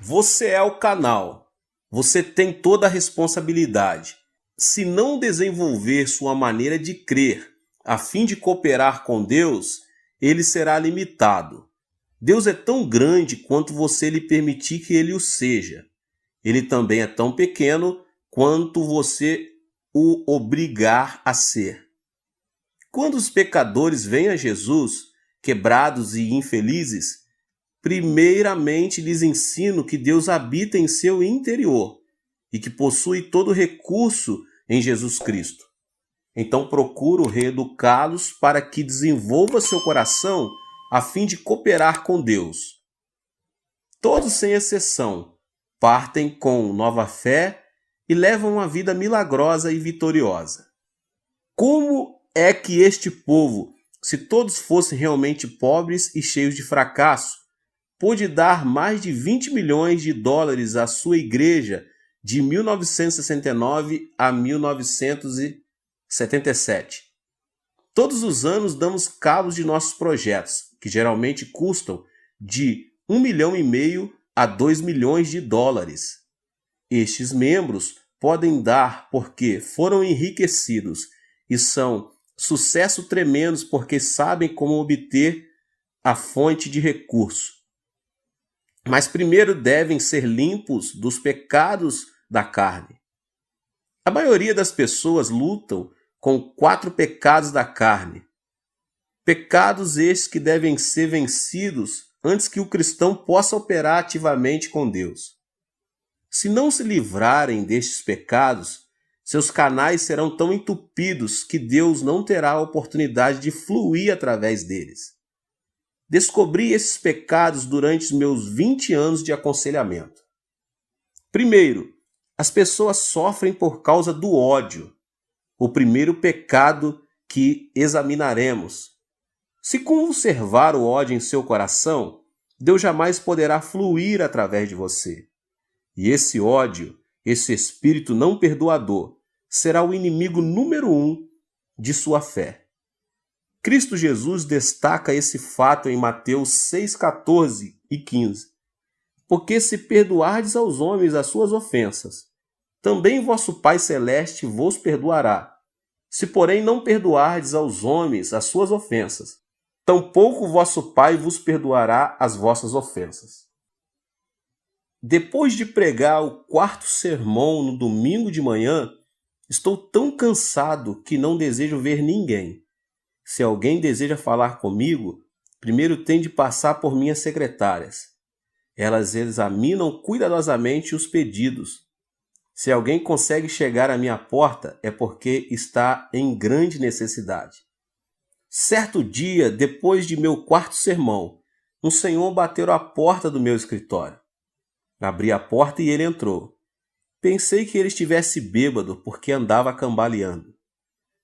Você é o canal. Você tem toda a responsabilidade. Se não desenvolver sua maneira de crer a fim de cooperar com Deus, ele será limitado. Deus é tão grande quanto você lhe permitir que ele o seja. Ele também é tão pequeno quanto você o obrigar a ser. Quando os pecadores vêm a Jesus, quebrados e infelizes, primeiramente lhes ensino que Deus habita em seu interior e que possui todo recurso em Jesus Cristo. Então procuro reeducá-los para que desenvolva seu coração a fim de cooperar com Deus. Todos, sem exceção, partem com nova fé e levam uma vida milagrosa e vitoriosa. Como é que este povo, se todos fossem realmente pobres e cheios de fracasso, pôde dar mais de 20 milhões de dólares à sua igreja de 1969 a 1977? Todos os anos damos cabos de nossos projetos, que geralmente custam de 1,5 milhão a 2 milhões de dólares. Estes membros podem dar porque foram enriquecidos e são sucesso tremendos porque sabem como obter a fonte de recurso. Mas primeiro devem ser limpos dos pecados da carne. A maioria das pessoas lutam com 4 pecados da carne. Pecados estes que devem ser vencidos antes que o cristão possa operar ativamente com Deus. Se não se livrarem destes pecados, seus canais serão tão entupidos que Deus não terá a oportunidade de fluir através deles. Descobri esses pecados durante os meus 20 anos de aconselhamento. Primeiro, as pessoas sofrem por causa do ódio. O primeiro pecado que examinaremos. Se conservar o ódio em seu coração, Deus jamais poderá fluir através de você. E esse ódio, esse espírito não perdoador, será o inimigo número 1 de sua fé. Cristo Jesus destaca esse fato em Mateus 6,14 e 15. Porque se perdoardes aos homens as suas ofensas, também vosso Pai Celeste vos perdoará. Se, porém, não perdoardes aos homens as suas ofensas, tampouco vosso Pai vos perdoará as vossas ofensas. Depois de pregar o 4º sermão no domingo de manhã, estou tão cansado que não desejo ver ninguém. Se alguém deseja falar comigo, primeiro tem de passar por minhas secretárias. Elas examinam cuidadosamente os pedidos. Se alguém consegue chegar à minha porta, é porque está em grande necessidade. Certo dia, depois de meu 4º sermão, um senhor bateu à porta do meu escritório. Abri a porta e ele entrou. Pensei que ele estivesse bêbado porque andava cambaleando.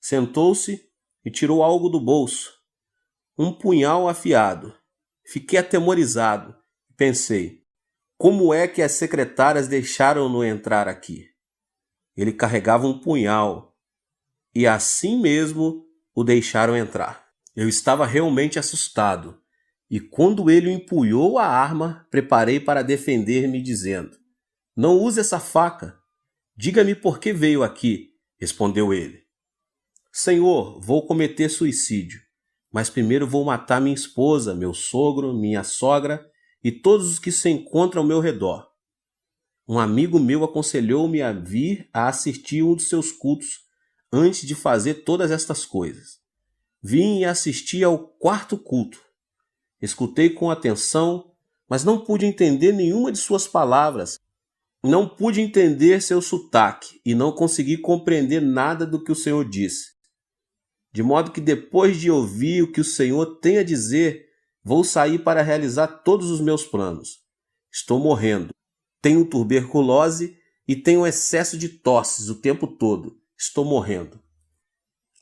Sentou-se e tirou algo do bolso. Um punhal afiado. Fiquei atemorizado. Pensei, como é que as secretárias deixaram-no entrar aqui? Ele carregava um punhal e assim mesmo o deixaram entrar. Eu estava realmente assustado e quando ele empunhou a arma, preparei para defender-me dizendo, não use essa faca. Diga-me por que veio aqui, respondeu ele. Senhor, vou cometer suicídio, mas primeiro vou matar minha esposa, meu sogro, minha sogra e todos os que se encontram ao meu redor. Um amigo meu aconselhou-me a vir a assistir um dos seus cultos antes de fazer todas estas coisas. Vim e assisti ao 4º culto. Escutei com atenção, mas não pude entender nenhuma de suas palavras. Não pude entender seu sotaque e não consegui compreender nada do que o Senhor disse. De modo que depois de ouvir o que o Senhor tem a dizer, vou sair para realizar todos os meus planos. Estou morrendo. Tenho tuberculose e tenho excesso de tosses o tempo todo. Estou morrendo.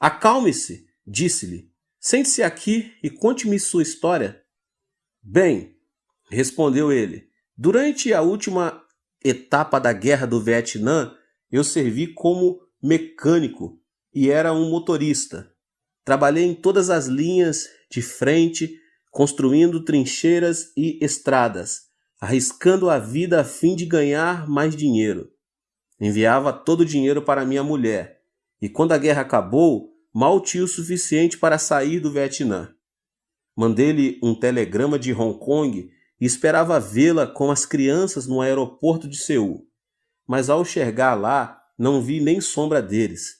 Acalme-se, disse-lhe. Sente-se aqui e conte-me sua história. Bem, respondeu ele, durante a última etapa da Guerra do Vietnã, eu servi como mecânico e era um motorista. Trabalhei em todas as linhas de frente, construindo trincheiras e estradas, arriscando a vida a fim de ganhar mais dinheiro. Enviava todo o dinheiro para minha mulher, e quando a guerra acabou, mal tinha o suficiente para sair do Vietnã. Mandei-lhe um telegrama de Hong Kong e esperava vê-la com as crianças no aeroporto de Seul. Mas ao chegar lá, não vi nem sombra deles.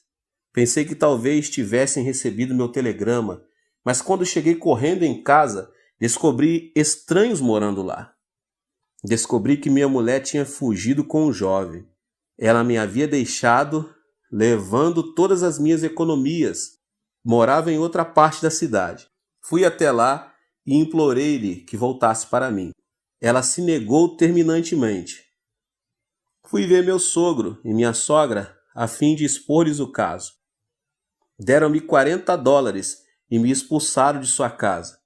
Pensei que talvez tivessem recebido meu telegrama, mas quando cheguei correndo em casa, descobri estranhos morando lá. Descobri que minha mulher tinha fugido com um jovem. Ela me havia deixado, levando todas as minhas economias. Morava em outra parte da cidade. Fui até lá e implorei-lhe que voltasse para mim. Ela se negou terminantemente. Fui ver meu sogro e minha sogra a fim de expor-lhes o caso. Deram-me $40 e me expulsaram de sua casa.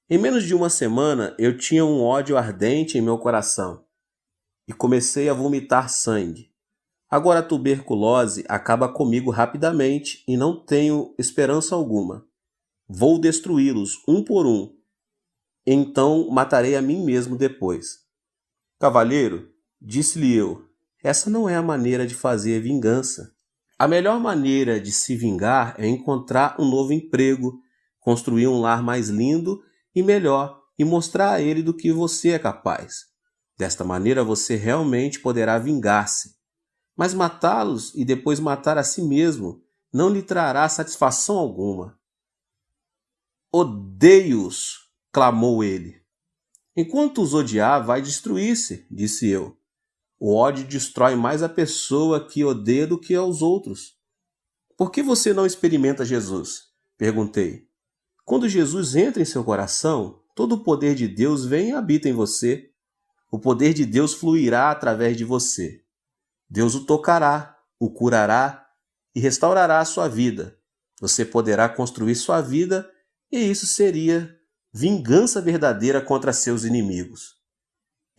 Em menos de uma semana eu tinha um ódio ardente em meu coração e comecei a vomitar sangue. Agora a tuberculose acaba comigo rapidamente e não tenho esperança alguma. Vou destruí-los um por um. Então matarei a mim mesmo depois. Cavalheiro, disse-lhe eu, essa não é a maneira de fazer vingança. A melhor maneira de se vingar é encontrar um novo emprego, construir um lar mais lindo e melhor e mostrar a ele do que você é capaz. Desta maneira você realmente poderá vingar-se. Mas matá-los e depois matar a si mesmo não lhe trará satisfação alguma. Odeio-os, clamou ele. Enquanto os odiar, vai destruir-se, disse eu. O ódio destrói mais a pessoa que odeia do que aos outros. Por que você não experimenta Jesus? Perguntei. Quando Jesus entra em seu coração, todo o poder de Deus vem e habita em você. O poder de Deus fluirá através de você. Deus o tocará, o curará e restaurará a sua vida. Você poderá construir sua vida e isso seria vingança verdadeira contra seus inimigos.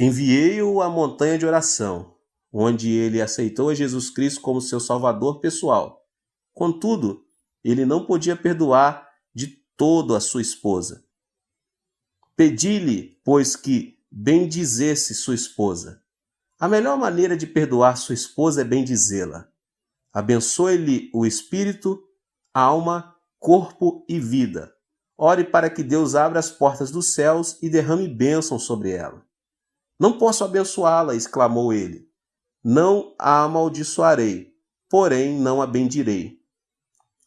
Enviei-o à montanha de oração, onde ele aceitou a Jesus Cristo como seu salvador pessoal. Contudo, ele não podia perdoar de todo a sua esposa. Pedi-lhe, pois, que bendizesse sua esposa. A melhor maneira de perdoar sua esposa é bendizê-la. Abençoe-lhe o espírito, alma, corpo e vida. Ore para que Deus abra as portas dos céus e derrame bênção sobre ela. Não posso abençoá-la, exclamou ele. Não a amaldiçoarei, porém não a bendirei.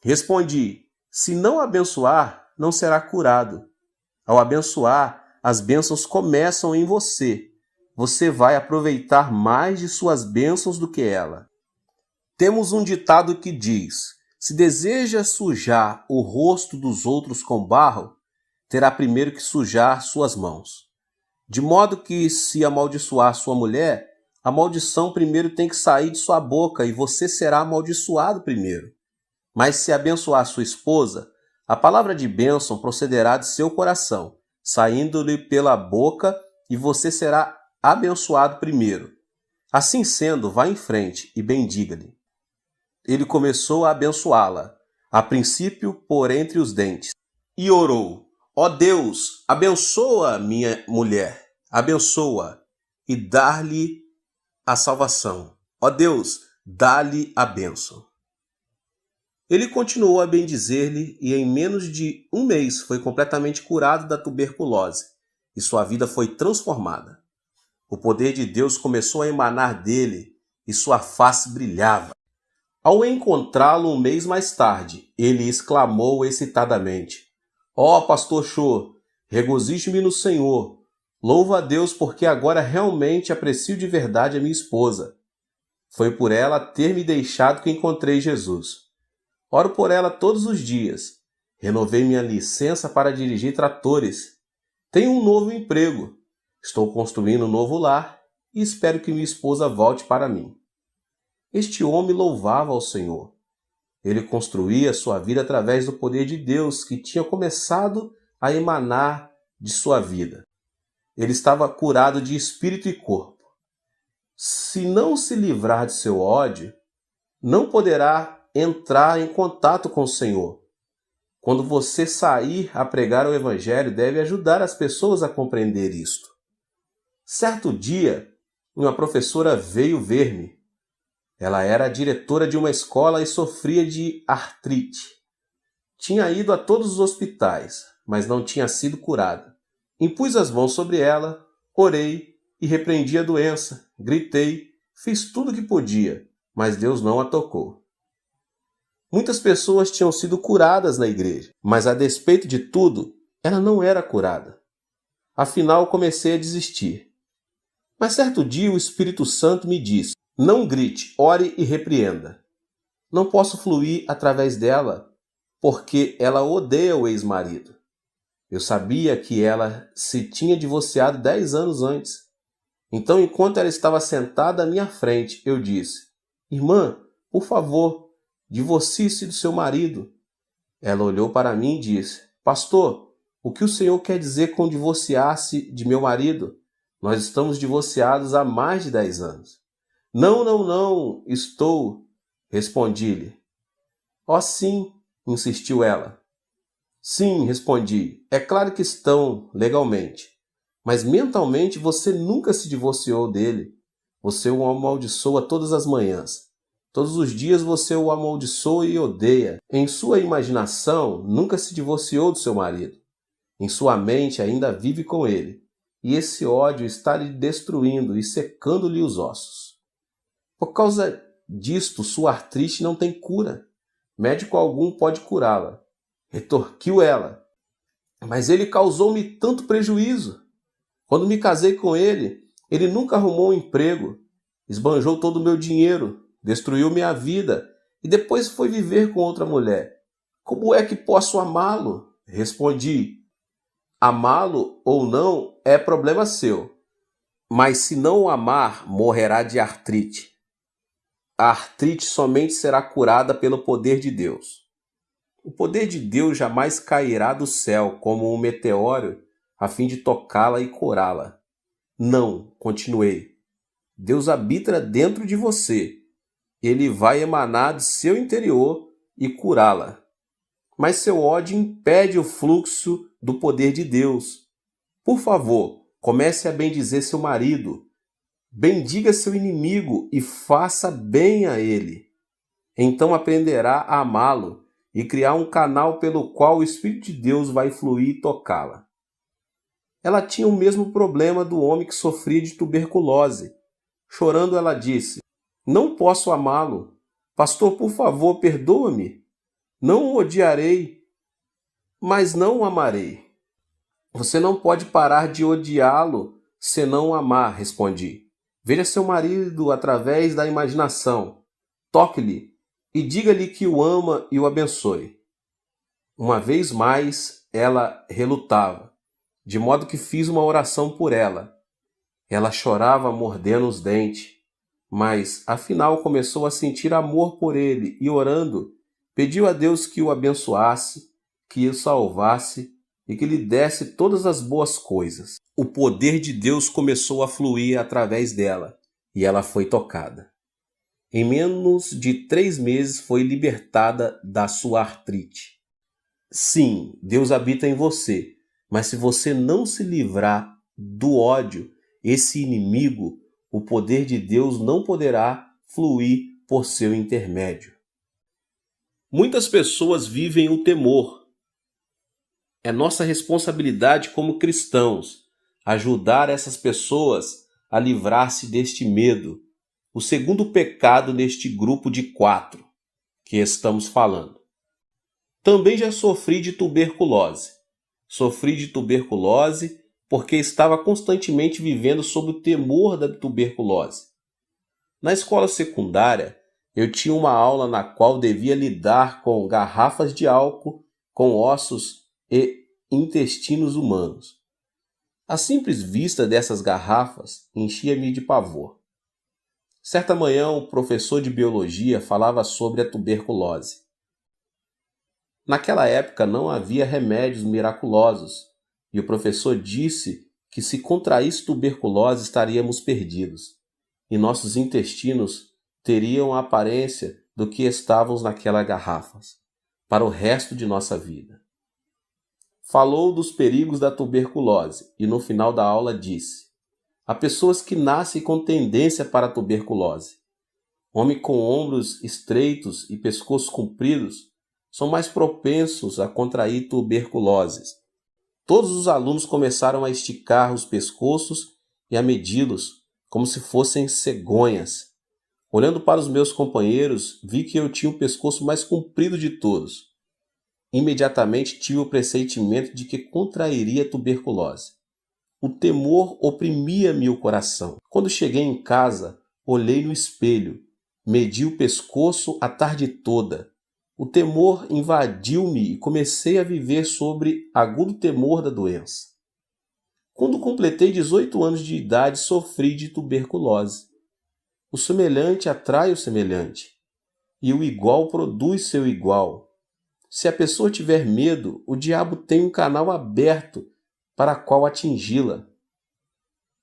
Respondi, se não a abençoar, não será curado. Ao abençoar, as bênçãos começam em você. Você vai aproveitar mais de suas bênçãos do que ela. Temos um ditado que diz, se deseja sujar o rosto dos outros com barro, terá primeiro que sujar suas mãos. De modo que, se amaldiçoar sua mulher, a maldição primeiro tem que sair de sua boca e você será amaldiçoado primeiro. Mas se abençoar sua esposa, a palavra de bênção procederá de seu coração, saindo-lhe pela boca e você será abençoado primeiro. Assim sendo, vá em frente e bendiga-lhe. Ele começou a abençoá-la, a princípio por entre os dentes, e orou. Ó Deus, abençoa minha mulher, abençoa e dá-lhe a salvação. Ó Deus, dá-lhe a bênção. Ele continuou a bendizer-lhe e em menos de um mês foi completamente curado da tuberculose e sua vida foi transformada. O poder de Deus começou a emanar dele e sua face brilhava. Ao encontrá-lo um mês mais tarde, ele exclamou excitadamente, ó Pastor Cho, regozije-me no Senhor. Louvo a Deus porque agora realmente aprecio de verdade a minha esposa. Foi por ela ter me deixado que encontrei Jesus. Oro por ela todos os dias. Renovei minha licença para dirigir tratores. Tenho um novo emprego. Estou construindo um novo lar e espero que minha esposa volte para mim. Este homem louvava ao Senhor. Ele construía sua vida através do poder de Deus que tinha começado a emanar de sua vida. Ele estava curado de espírito e corpo. Se não se livrar de seu ódio, não poderá entrar em contato com o Senhor. Quando você sair a pregar o Evangelho, deve ajudar as pessoas a compreender isto. Certo dia, uma professora veio ver-me. Ela era a diretora de uma escola e sofria de artrite. Tinha ido a todos os hospitais, mas não tinha sido curada. Impus as mãos sobre ela, orei e repreendi a doença. Gritei, fiz tudo o que podia, mas Deus não a tocou. Muitas pessoas tinham sido curadas na igreja, mas a despeito de tudo, ela não era curada. Afinal, comecei a desistir. Mas certo dia o Espírito Santo me disse: não grite, ore e repreenda. Não posso fluir através dela, porque ela odeia o ex-marido. Eu sabia que ela se tinha divorciado 10 anos antes. Então, enquanto ela estava sentada à minha frente, eu disse: irmã, por favor, divorcie-se do seu marido. Ela olhou para mim e disse: pastor, o que o senhor quer dizer com divorciar-se de meu marido? Nós estamos divorciados há mais de 10 anos. Não, estou, respondi-lhe. Oh, sim, insistiu ela. Sim, respondi, é claro que estão legalmente, mas mentalmente você nunca se divorciou dele. Você o amaldiçoa todas as manhãs. Todos os dias você o amaldiçoa e odeia. Em sua imaginação, nunca se divorciou do seu marido. Em sua mente ainda vive com ele. E esse ódio está lhe destruindo e secando-lhe os ossos. Por causa disto, sua artrite não tem cura. Médico algum pode curá-la. Retorquiu ela. Mas ele causou-me tanto prejuízo. Quando me casei com ele, ele nunca arrumou um emprego. Esbanjou todo o meu dinheiro, destruiu minha vida e depois foi viver com outra mulher. Como é que posso amá-lo? Respondi. Amá-lo ou não é problema seu. Mas se não o amar, morrerá de artrite. A artrite somente será curada pelo poder de Deus. O poder de Deus jamais cairá do céu como um meteoro a fim de tocá-la e curá-la. Não, continuei. Deus habita dentro de você. Ele vai emanar do seu interior e curá-la. Mas seu ódio impede o fluxo do poder de Deus. Por favor, comece a bendizer seu marido. Bendiga seu inimigo e faça bem a ele. Então aprenderá a amá-lo e criar um canal pelo qual o Espírito de Deus vai fluir e tocá-la. Ela tinha o mesmo problema do homem que sofria de tuberculose. Chorando, ela disse: não posso amá-lo. Pastor, por favor, perdoa-me. Não o odiarei, mas não o amarei. Você não pode parar de odiá-lo senão o amar, respondi. Veja seu marido através da imaginação. Toque-lhe e diga-lhe que o ama e o abençoe. Uma vez mais, ela relutava, de modo que fiz uma oração por ela. Ela chorava mordendo os dentes, mas afinal começou a sentir amor por ele e, orando, pediu a Deus que o abençoasse, que o salvasse e que lhe desse todas as boas coisas. O poder de Deus começou a fluir através dela e ela foi tocada. Em menos de 3 meses foi libertada da sua artrite. Sim, Deus habita em você, mas se você não se livrar do ódio, esse inimigo, o poder de Deus não poderá fluir por seu intermédio. Muitas pessoas vivem o temor. É nossa responsabilidade como cristãos ajudar essas pessoas a livrar-se deste medo, o segundo pecado neste grupo de 4 que estamos falando. Também já sofri de tuberculose. Sofri de tuberculose porque estava constantemente vivendo sob o temor da tuberculose. Na escola secundária, eu tinha uma aula na qual devia lidar com garrafas de álcool, com ossos e intestinos humanos. A simples vista dessas garrafas enchia-me de pavor. Certa manhã, o professor de biologia falava sobre a tuberculose. Naquela época não havia remédios miraculosos, e o professor disse que se contraísse tuberculose estaríamos perdidos, e nossos intestinos teriam a aparência do que estávamos naquelas garrafas, para o resto de nossa vida. Falou dos perigos da tuberculose e no final da aula disse: Há pessoas que nascem com tendência para a tuberculose. Homens com ombros estreitos e pescoços compridos são mais propensos a contrair tuberculose. Todos os alunos começaram a esticar os pescoços e a medi-los como se fossem cegonhas. Olhando para os meus companheiros, vi que eu tinha o pescoço mais comprido de todos. Imediatamente tive o pressentimento de que contrairia tuberculose. O temor oprimia-me o coração. Quando cheguei em casa, olhei no espelho, medi o pescoço a tarde toda. O temor invadiu-me e comecei a viver sobre agudo temor da doença. Quando completei 18 anos de idade, sofri de tuberculose. O semelhante atrai o semelhante, e o igual produz seu igual. Se a pessoa tiver medo, o diabo tem um canal aberto para qual atingi-la.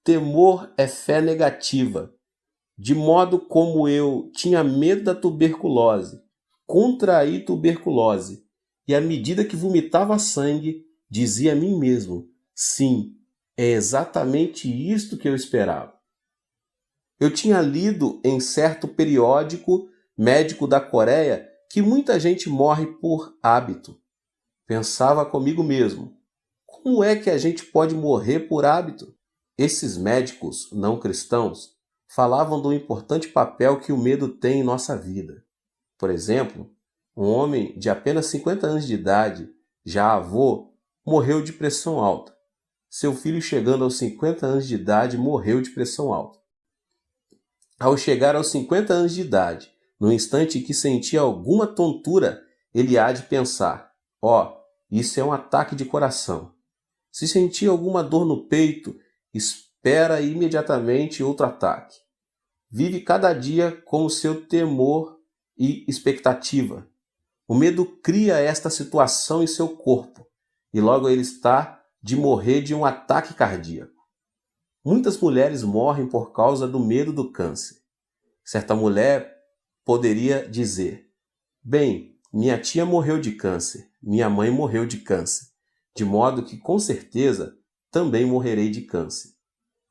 Temor é fé negativa. De modo como eu tinha medo da tuberculose, contraí tuberculose, e à medida que vomitava sangue, dizia a mim mesmo: sim, é exatamente isto que eu esperava. Eu tinha lido em certo periódico médico da Coreia que muita gente morre por hábito. Pensava comigo mesmo: como é que a gente pode morrer por hábito? Esses médicos não cristãos falavam do importante papel que o medo tem em nossa vida. Por exemplo, um homem de apenas 50 anos de idade, já avô, morreu de pressão alta. Seu filho, chegando aos 50 anos de idade, morreu de pressão alta. Ao chegar aos 50 anos de idade, no instante em que sentia alguma tontura, ele há de pensar: isso é um ataque de coração. Se sentir alguma dor no peito, espera imediatamente outro ataque. Vive cada dia com o seu temor e expectativa. O medo cria esta situação em seu corpo e logo ele está de morrer de um ataque cardíaco. Muitas mulheres morrem por causa do medo do câncer. Certa mulher poderia dizer: bem, minha tia morreu de câncer, minha mãe morreu de câncer, de modo que com certeza também morrerei de câncer.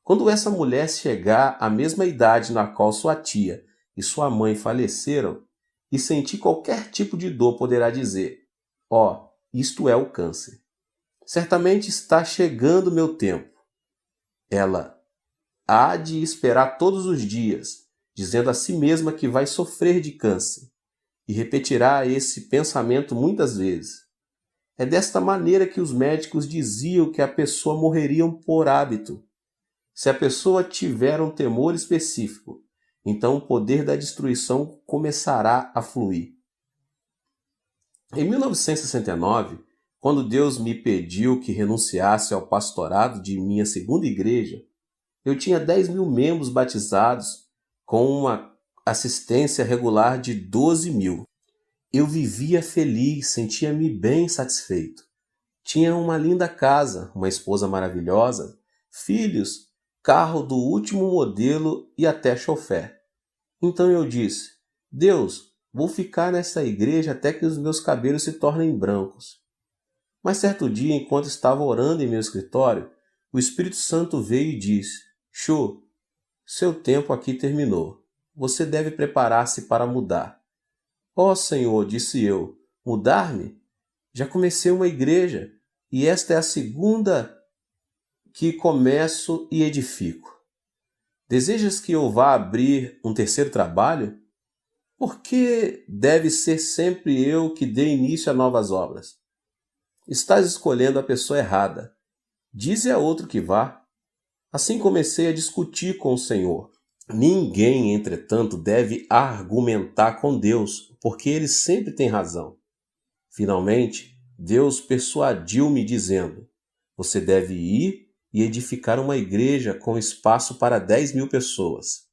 Quando essa mulher chegar à mesma idade na qual sua tia e sua mãe faleceram e sentir qualquer tipo de dor, poderá dizer: isto é o câncer. Certamente está chegando meu tempo. Ela há de esperar todos os dias, dizendo a si mesma que vai sofrer de câncer, e repetirá esse pensamento muitas vezes. É desta maneira que os médicos diziam que a pessoa morreria por hábito. Se a pessoa tiver um temor específico, então o poder da destruição começará a fluir. Em 1969, quando Deus me pediu que renunciasse ao pastorado de minha segunda igreja, eu tinha 10.000 membros batizados com uma assistência regular de 12.000. Eu vivia feliz, sentia-me bem satisfeito. Tinha uma linda casa, uma esposa maravilhosa, filhos, carro do último modelo e até chofer. Então eu disse: Deus, vou ficar nessa igreja até que os meus cabelos se tornem brancos. Mas certo dia, enquanto estava orando em meu escritório, o Espírito Santo veio e disse: Cho, seu tempo aqui terminou. Você deve preparar-se para mudar. Senhor, disse eu, mudar-me? Já comecei uma igreja e esta é a segunda que começo e edifico. Desejas que eu vá abrir um terceiro trabalho? Por que deve ser sempre eu que dê início a novas obras? Estás escolhendo a pessoa errada. Dize a outro que vá. Assim comecei a discutir com o Senhor. Ninguém, entretanto, deve argumentar com Deus, porque ele sempre tem razão. Finalmente, Deus persuadiu-me dizendo: você deve ir e edificar uma igreja com espaço para 10.000 pessoas.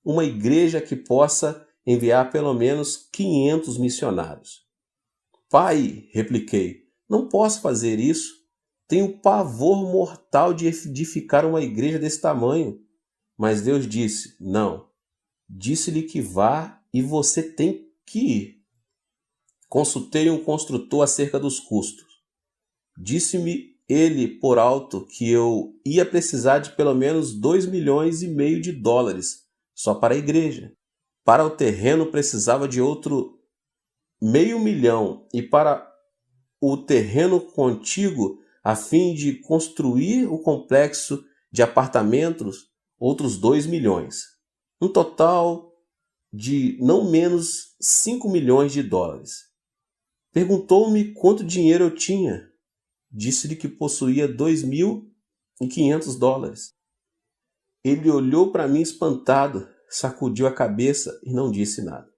Uma igreja que possa enviar pelo menos 500 missionários. Pai, repliquei, não posso fazer isso. Tenho pavor mortal de edificar uma igreja desse tamanho. Mas Deus disse: não. Disse-lhe que vá e você tem que ir. Consultei um construtor acerca dos custos. Disse-me ele por alto que eu ia precisar de pelo menos 2,5 milhões de dólares só para a igreja. Para o terreno precisava de outro 500 mil e para o terreno contíguo, a fim de construir o complexo de apartamentos, outros 2 milhões. Um total de não menos 5 milhões de dólares. Perguntou-me quanto dinheiro eu tinha. Disse-lhe que possuía 2.500 dólares. Ele olhou para mim espantado, sacudiu a cabeça e não disse nada.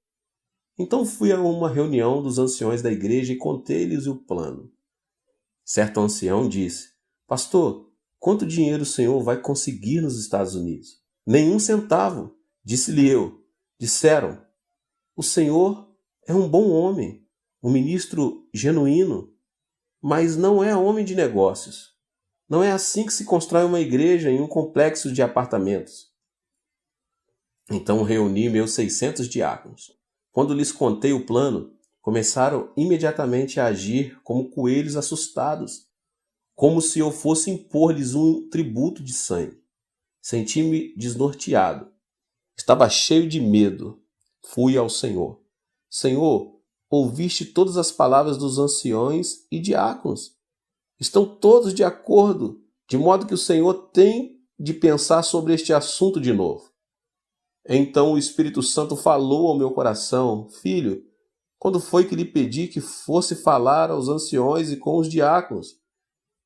Então fui a uma reunião dos anciões da igreja e contei-lhes o plano. Certo ancião disse: Pastor, quanto dinheiro o senhor vai conseguir nos Estados Unidos? Nenhum centavo, disse-lhe eu. Disseram: O senhor é um bom homem, um ministro genuíno, mas não é homem de negócios. Não é assim que se constrói uma igreja em um complexo de apartamentos. Então reuni meus 600 diáconos. Quando lhes contei o plano, começaram imediatamente a agir como coelhos assustados, como se eu fosse impor-lhes um tributo de sangue. Senti-me desnorteado. Estava cheio de medo. Fui ao Senhor. Senhor, ouviste todas as palavras dos anciões e diáconos. Estão todos de acordo, de modo que o Senhor tem de pensar sobre este assunto de novo. Então o Espírito Santo falou ao meu coração: Filho, quando foi que lhe pedi que fosse falar aos anciões e com os diáconos?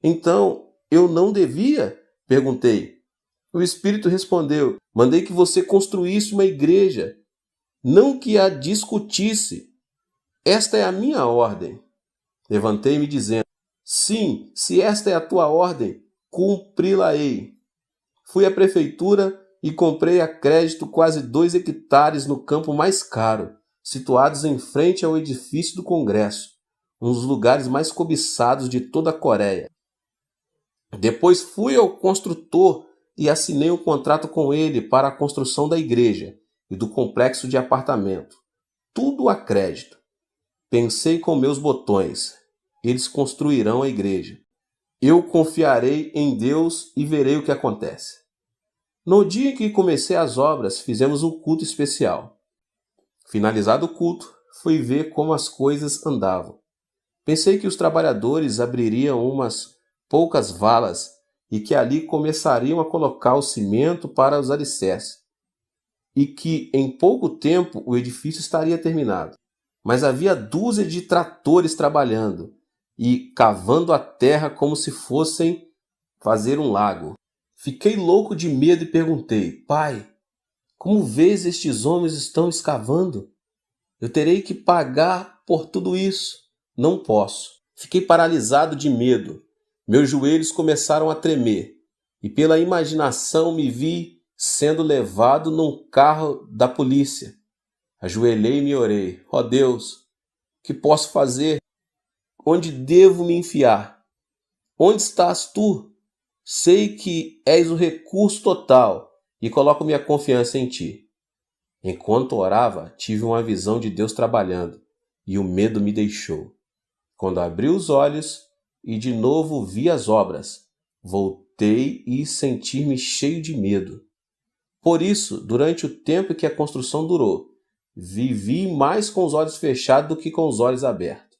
Então, eu não devia? Perguntei. O Espírito respondeu: Mandei que você construísse uma igreja, não que a discutisse. Esta é a minha ordem. Levantei-me dizendo: Sim, se esta é a tua ordem, cumpri-la-ei. Fui à prefeitura e comprei a crédito quase 2 hectares no campo mais caro, situados em frente ao edifício do Congresso, um dos lugares mais cobiçados de toda a Coreia. Depois fui ao construtor e assinei um contrato com ele para a construção da igreja e do complexo de apartamento. Tudo a crédito. Pensei com meus botões: eles construirão a igreja. Eu confiarei em Deus e verei o que acontece. No dia em que comecei as obras, fizemos um culto especial. Finalizado o culto, fui ver como as coisas andavam. Pensei que os trabalhadores abririam umas poucas valas e que ali começariam a colocar o cimento para os alicerces, e que em pouco tempo o edifício estaria terminado. Mas havia dúzia de tratores trabalhando e cavando a terra como se fossem fazer um lago. Fiquei louco de medo e perguntei: Pai, como vês estes homens estão escavando? Eu terei que pagar por tudo isso. Não posso. Fiquei paralisado de medo. Meus joelhos começaram a tremer e pela imaginação me vi sendo levado num carro da polícia. Ajoelhei-me e orei: Ó Deus, que posso fazer? Onde devo me enfiar? Onde estás tu? Sei que és o recurso total e coloco minha confiança em ti. Enquanto orava, tive uma visão de Deus trabalhando e o medo me deixou. Quando abri os olhos e de novo vi as obras, voltei e senti-me cheio de medo. Por isso, durante o tempo que a construção durou, vivi mais com os olhos fechados do que com os olhos abertos.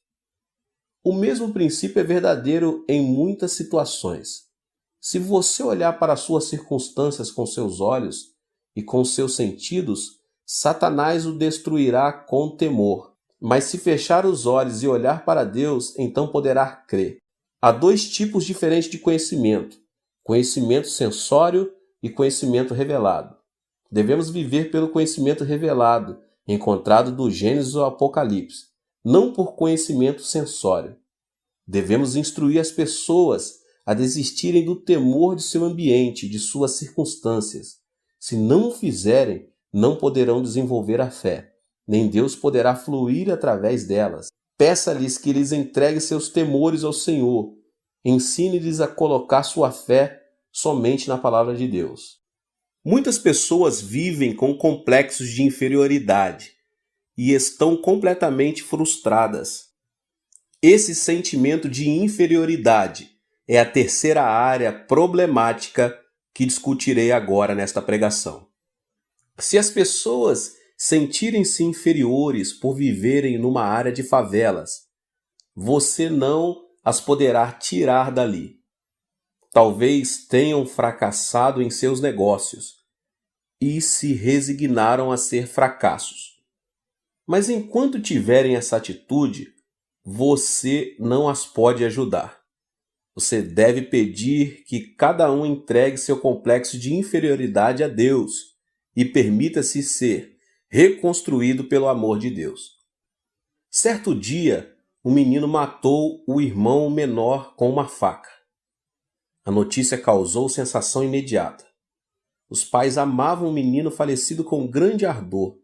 O mesmo princípio é verdadeiro em muitas situações. Se você olhar para as suas circunstâncias com seus olhos e com seus sentidos, Satanás o destruirá com temor. Mas se fechar os olhos e olhar para Deus, então poderá crer. Há 2 tipos diferentes de conhecimento: conhecimento sensório e conhecimento revelado. Devemos viver pelo conhecimento revelado, encontrado do Gênesis ao Apocalipse, não por conhecimento sensório. Devemos instruir as pessoas a desistirem do temor de seu ambiente, de suas circunstâncias. Se não o fizerem, não poderão desenvolver a fé, nem Deus poderá fluir através delas. Peça-lhes que lhes entregue seus temores ao Senhor. Ensine-lhes a colocar sua fé somente na palavra de Deus. Muitas pessoas vivem com complexos de inferioridade e estão completamente frustradas. Esse sentimento de inferioridade é a terceira área problemática que discutirei agora nesta pregação. Se as pessoas sentirem-se inferiores por viverem numa área de favelas, você não as poderá tirar dali. Talvez tenham fracassado em seus negócios e se resignaram a ser fracassos. Mas enquanto tiverem essa atitude, você não as pode ajudar. Você deve pedir que cada um entregue seu complexo de inferioridade a Deus e permita-se ser reconstruído pelo amor de Deus. Certo dia, um menino matou o irmão menor com uma faca. A notícia causou sensação imediata. Os pais amavam o menino falecido com grande ardor.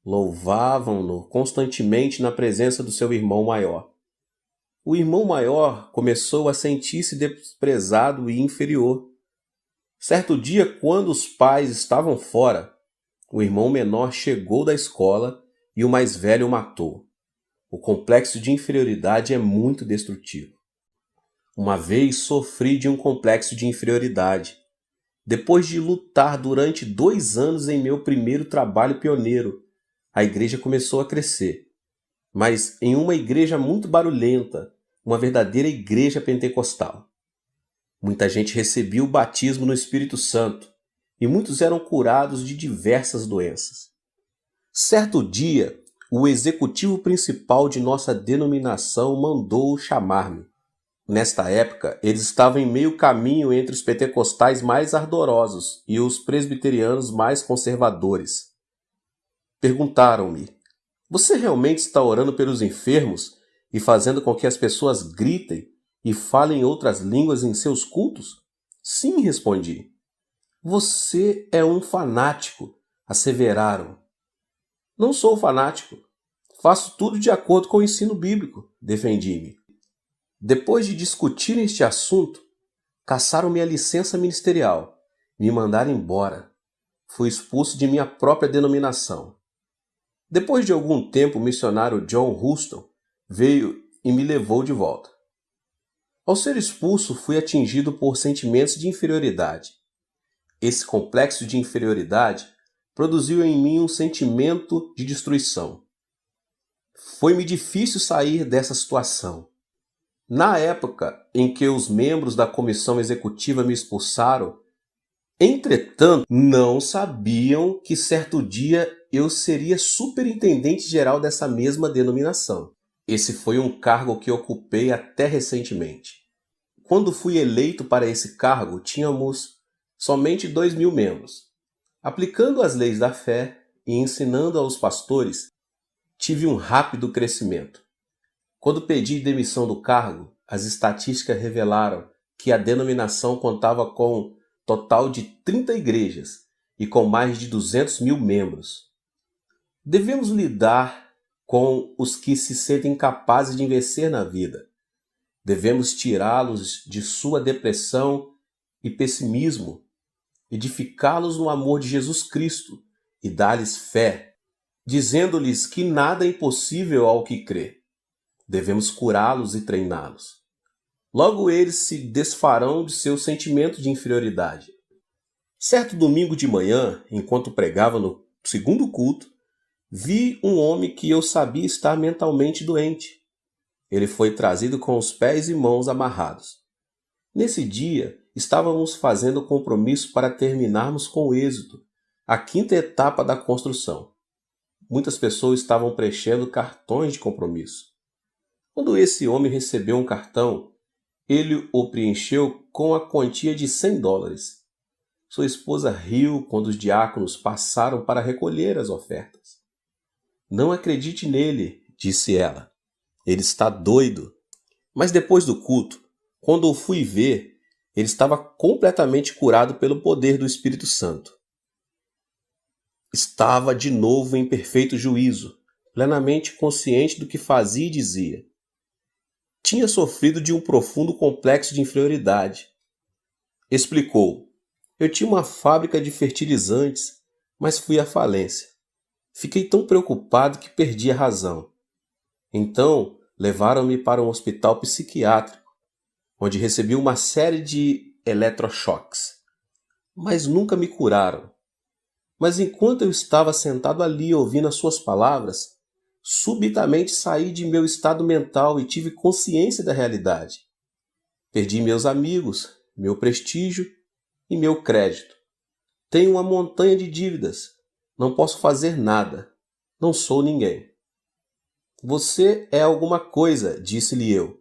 Louvavam-no constantemente na presença do seu irmão maior. O irmão maior começou a sentir-se desprezado e inferior. Certo dia, quando os pais estavam fora, o irmão menor chegou da escola e o mais velho o matou. O complexo de inferioridade é muito destrutivo. Uma vez sofri de um complexo de inferioridade. Depois de lutar durante 2 anos em meu primeiro trabalho pioneiro, a igreja começou a crescer. Mas em uma igreja muito barulhenta, uma verdadeira igreja pentecostal. Muita gente recebia o batismo no Espírito Santo e muitos eram curados de diversas doenças. Certo dia, o executivo principal de nossa denominação mandou chamar-me. Nesta época, eles estavam em meio caminho entre os pentecostais mais ardorosos e os presbiterianos mais conservadores. Perguntaram-me: "Você realmente está orando pelos enfermos e fazendo com que as pessoas gritem e falem outras línguas em seus cultos?" "Sim", respondi. "Você é um fanático", asseveraram. "Não sou fanático. Faço tudo de acordo com o ensino bíblico", defendi-me. Depois de discutir este assunto, cassaram-me a licença ministerial, me mandaram embora. Fui expulso de minha própria denominação. Depois de algum tempo, o missionário John Huston veio e me levou de volta. Ao ser expulso, fui atingido por sentimentos de inferioridade. Esse complexo de inferioridade produziu em mim um sentimento de destruição. Foi-me difícil sair dessa situação. Na época em que os membros da comissão executiva me expulsaram, entretanto, não sabiam que certo dia eu seria superintendente geral dessa mesma denominação. Esse foi um cargo que ocupei até recentemente. Quando fui eleito para esse cargo, tínhamos somente 2.000 membros. Aplicando as leis da fé e ensinando aos pastores, tive um rápido crescimento. Quando pedi demissão do cargo, as estatísticas revelaram que a denominação contava com um total de 30 igrejas e com mais de 200.000 membros. Devemos lidar com os que se sentem capazes de vencer na vida. Devemos tirá-los de sua depressão e pessimismo, edificá-los no amor de Jesus Cristo e dar-lhes fé, dizendo-lhes que nada é impossível ao que crê. Devemos curá-los e treiná-los. Logo eles se desfarão de seu sentimento de inferioridade. Certo domingo de manhã, enquanto pregava no segundo culto, vi um homem que eu sabia estar mentalmente doente. Ele foi trazido com os pés e mãos amarrados. Nesse dia, estávamos fazendo compromisso para terminarmos com êxito a 5ª etapa da construção. Muitas pessoas estavam preenchendo cartões de compromisso. Quando esse homem recebeu um cartão, ele o preencheu com a quantia de $100. Sua esposa riu quando os diáconos passaram para recolher as ofertas. "Não acredite nele", disse ela. "Ele está doido." Mas depois do culto, quando o fui ver, ele estava completamente curado pelo poder do Espírito Santo. Estava de novo em perfeito juízo, plenamente consciente do que fazia e dizia. Tinha sofrido de um profundo complexo de inferioridade. Explicou: "Eu tinha uma fábrica de fertilizantes, mas fui à falência. Fiquei tão preocupado que perdi a razão. Então, levaram-me para um hospital psiquiátrico, onde recebi uma série de eletrochoques, mas nunca me curaram. Mas enquanto eu estava sentado ali ouvindo as suas palavras, subitamente saí de meu estado mental e tive consciência da realidade. Perdi meus amigos, meu prestígio e meu crédito. Tenho uma montanha de dívidas. Não posso fazer nada. Não sou ninguém. Você é alguma coisa, disse-lhe eu.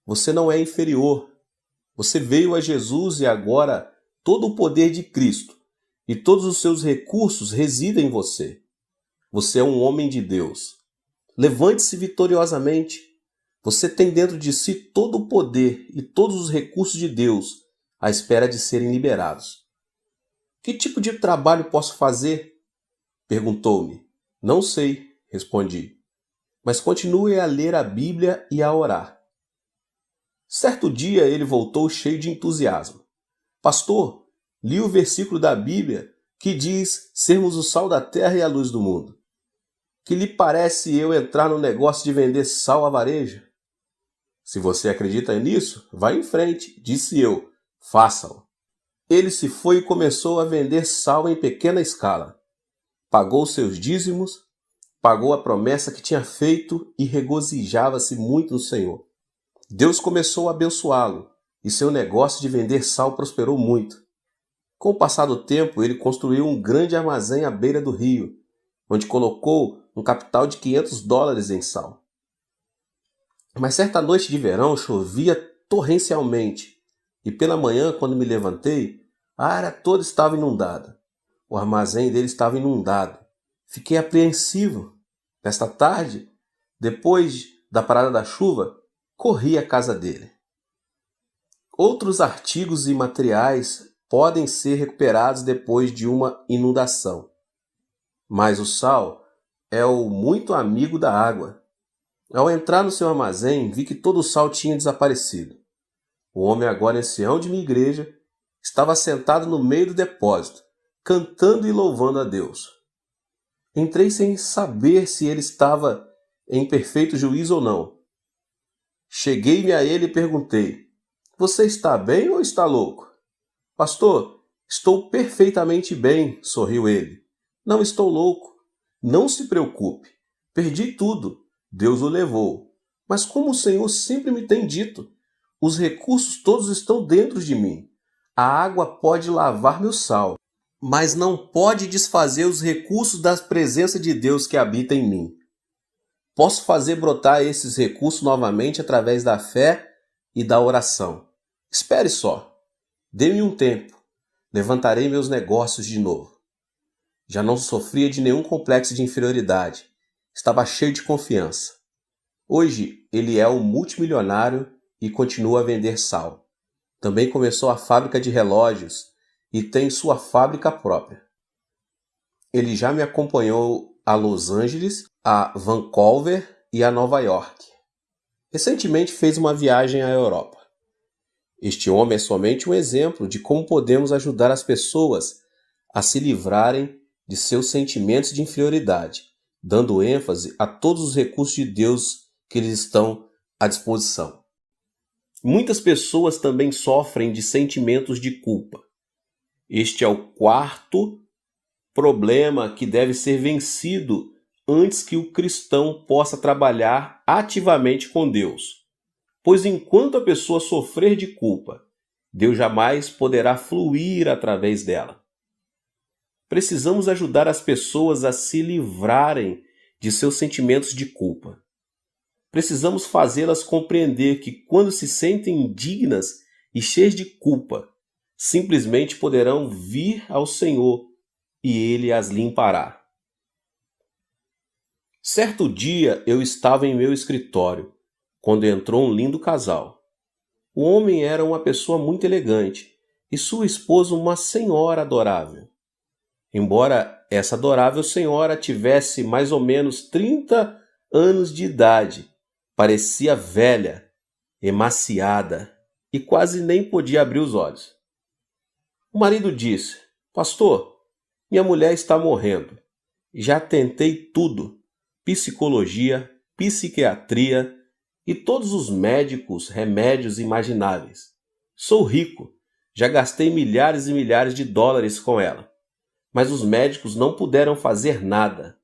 Você não é inferior. Você veio a Jesus e agora todo o poder de Cristo e todos os seus recursos residem em você. Você é um homem de Deus. Levante-se vitoriosamente. Você tem dentro de si todo o poder e todos os recursos de Deus à espera de serem liberados. Que tipo de trabalho posso fazer? Perguntou-me. Não sei, respondi. Mas continue a ler a Bíblia e a orar. Certo dia ele voltou cheio de entusiasmo. Pastor, li o versículo da Bíblia que diz sermos o sal da terra e a luz do mundo. Que lhe parece eu entrar no negócio de vender sal a varejo? Se você acredita nisso, vá em frente, disse eu. Faça-o. Ele se foi e começou a vender sal em pequena escala. Pagou seus dízimos, pagou a promessa que tinha feito e regozijava-se muito no Senhor. Deus começou a abençoá-lo e seu negócio de vender sal prosperou muito. Com o passar do tempo, ele construiu um grande armazém à beira do rio, onde colocou um capital de $500 em sal. Mas certa noite de verão chovia torrencialmente e pela manhã, quando me levantei, a área toda estava inundada. O armazém dele estava inundado. Fiquei apreensivo. Nesta tarde, depois da parada da chuva, corri à casa dele. Outros artigos e materiais podem ser recuperados depois de uma inundação. Mas o sal é o muito amigo da água. Ao entrar no seu armazém, vi que todo o sal tinha desaparecido. O homem, agora ancião de minha igreja, estava sentado no meio do depósito, cantando e louvando a Deus. Entrei sem saber se ele estava em perfeito juízo ou não. Cheguei-me a ele e perguntei: Você está bem ou está louco? Pastor, estou perfeitamente bem, sorriu ele. Não estou louco. Não se preocupe. Perdi tudo. Deus o levou. Mas como o Senhor sempre me tem dito, os recursos todos estão dentro de mim. A água pode lavar meu sal, mas não pode desfazer os recursos da presença de Deus que habita em mim. Posso fazer brotar esses recursos novamente através da fé e da oração. Espere só. Dê-me um tempo. Levantarei meus negócios de novo. Já não sofria de nenhum complexo de inferioridade. Estava cheio de confiança. Hoje ele é um multimilionário e continua a vender sal. Também começou a fábrica de relógios e tem sua fábrica própria. Ele já me acompanhou a Los Angeles, a Vancouver e a Nova York. Recentemente fez uma viagem à Europa. Este homem é somente um exemplo de como podemos ajudar as pessoas a se livrarem de seus sentimentos de inferioridade, dando ênfase a todos os recursos de Deus que lhes estão à disposição. Muitas pessoas também sofrem de sentimentos de culpa. Este é o quarto problema que deve ser vencido antes que o cristão possa trabalhar ativamente com Deus. Pois enquanto a pessoa sofrer de culpa, Deus jamais poderá fluir através dela. Precisamos ajudar as pessoas a se livrarem de seus sentimentos de culpa. Precisamos fazê-las compreender que quando se sentem indignas e cheias de culpa, simplesmente poderão vir ao Senhor e Ele as limpará. Certo dia eu estava em meu escritório, quando entrou um lindo casal. O homem era uma pessoa muito elegante e sua esposa uma senhora adorável. Embora essa adorável senhora tivesse mais ou menos 30 anos de idade, parecia velha, emaciada e quase nem podia abrir os olhos. O marido disse: Pastor, minha mulher está morrendo. Já tentei tudo: psicologia, psiquiatria, e todos os médicos, remédios imagináveis. Sou rico, já gastei milhares e milhares de dólares com ela, mas os médicos não puderam fazer nada.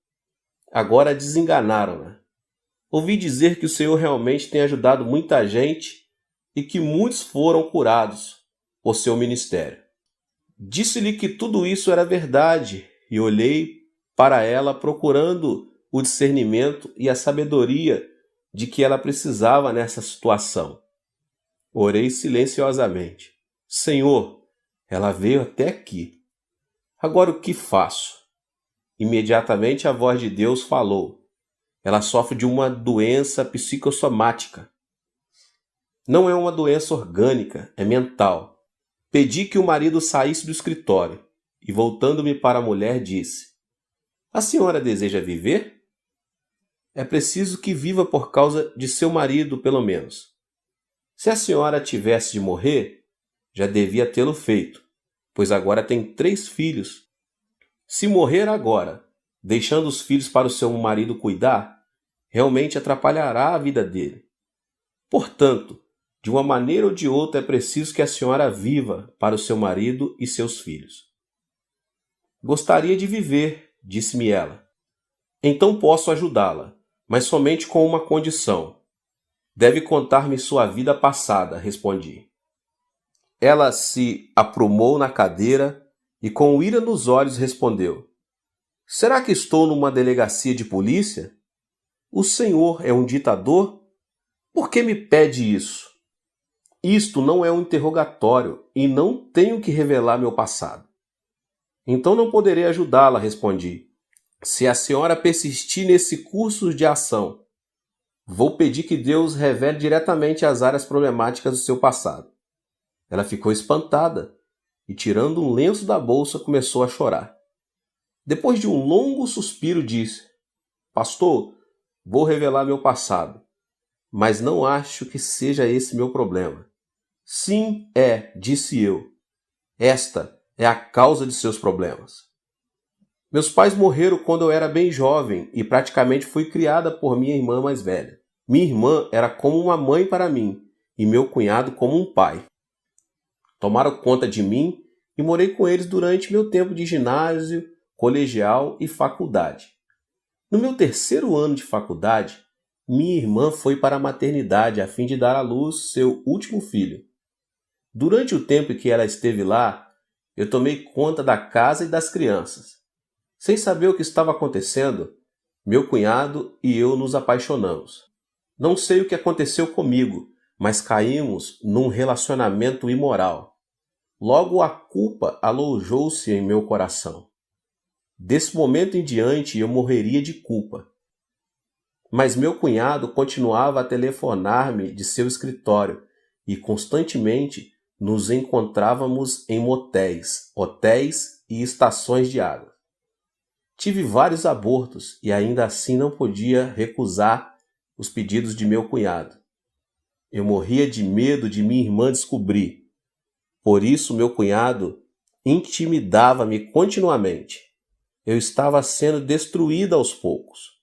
Agora desenganaram-na. Ouvi dizer que o Senhor realmente tem ajudado muita gente e que muitos foram curados por seu ministério. Disse-lhe que tudo isso era verdade e olhei para ela procurando o discernimento e a sabedoria de que ela precisava nessa situação. Orei silenciosamente. Senhor, ela veio até aqui. Agora o que faço? Imediatamente a voz de Deus falou. Ela sofre de uma doença psicossomática. Não é uma doença orgânica, é mental. Pedi que o marido saísse do escritório e, voltando-me para a mulher, disse: A senhora deseja viver? É preciso que viva por causa de seu marido, pelo menos. Se a senhora tivesse de morrer, já devia tê-lo feito, pois agora tem 3 filhos. Se morrer agora, deixando os filhos para o seu marido cuidar, realmente atrapalhará a vida dele. Portanto, de uma maneira ou de outra é preciso que a senhora viva para o seu marido e seus filhos. Gostaria de viver, disse-me ela. Então posso ajudá-la, mas somente com uma condição. Deve contar-me sua vida passada, respondi. Ela se aprumou na cadeira e com ira nos olhos respondeu: Será que estou numa delegacia de polícia? O senhor é um ditador? Por que me pede isso? Isto não é um interrogatório e não tenho que revelar meu passado. Então não poderei ajudá-la, respondi. Se a senhora persistir nesse curso de ação, vou pedir que Deus revele diretamente as áreas problemáticas do seu passado. Ela ficou espantada e, tirando um lenço da bolsa, começou a chorar. Depois de um longo suspiro, disse: Pastor, vou revelar meu passado, mas não acho que seja esse meu problema. Sim, disse eu. Esta é a causa de seus problemas. Meus pais morreram quando eu era bem jovem e praticamente fui criada por minha irmã mais velha. Minha irmã era como uma mãe para mim e meu cunhado como um pai. Tomaram conta de mim e morei com eles durante meu tempo de ginásio, colegial e faculdade. No meu 3º ano de faculdade, minha irmã foi para a maternidade a fim de dar à luz seu último filho. Durante o tempo em que ela esteve lá, eu tomei conta da casa e das crianças. Sem saber o que estava acontecendo, meu cunhado e eu nos apaixonamos. Não sei o que aconteceu comigo, mas caímos num relacionamento imoral. Logo a culpa alojou-se em meu coração. Desse momento em diante eu morreria de culpa. Mas meu cunhado continuava a telefonar-me de seu escritório e constantemente nos encontrávamos em motéis, hotéis e estações de água. Tive vários abortos e ainda assim não podia recusar os pedidos de meu cunhado. Eu morria de medo de minha irmã descobrir. Por isso meu cunhado intimidava-me continuamente. Eu estava sendo destruída aos poucos.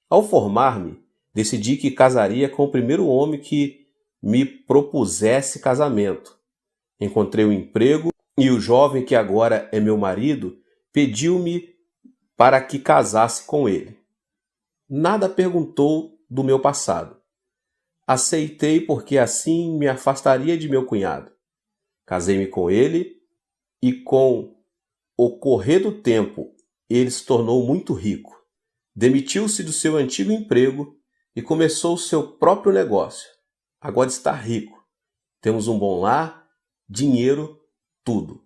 Ao formar-me, decidi que casaria com o primeiro homem que me propusesse casamento. Encontrei um emprego e o jovem que agora é meu marido pediu-me para que casasse com ele. Nada perguntou do meu passado. Aceitei porque assim me afastaria de meu cunhado. Casei-me com ele e com o correr do tempo ele se tornou muito rico. Demitiu-se do seu antigo emprego e começou o seu próprio negócio. Agora está rico. Temos um bom lar, dinheiro, tudo.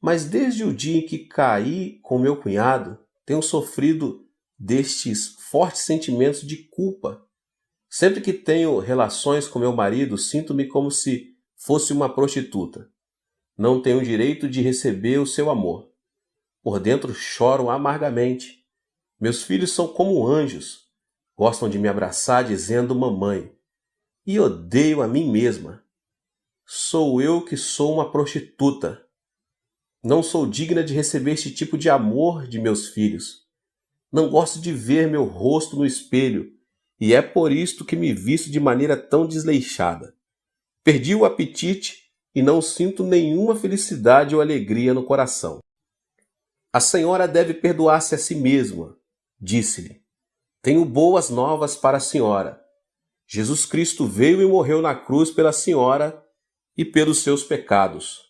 Mas desde o dia em que caí com meu cunhado, tenho sofrido destes fortes sentimentos de culpa. Sempre que tenho relações com meu marido, sinto-me como se fosse uma prostituta. Não tenho o direito de receber o seu amor. Por dentro choro amargamente. Meus filhos são como anjos. Gostam de me abraçar dizendo mamãe. E odeio a mim mesma. Sou eu que sou uma prostituta. Não sou digna de receber este tipo de amor de meus filhos. Não gosto de ver meu rosto no espelho e é por isto que me visto de maneira tão desleixada. Perdi o apetite e não sinto nenhuma felicidade ou alegria no coração. A senhora deve perdoar-se a si mesma, disse-lhe. Tenho boas novas para a senhora. Jesus Cristo veio e morreu na cruz pela senhora e pelos seus pecados.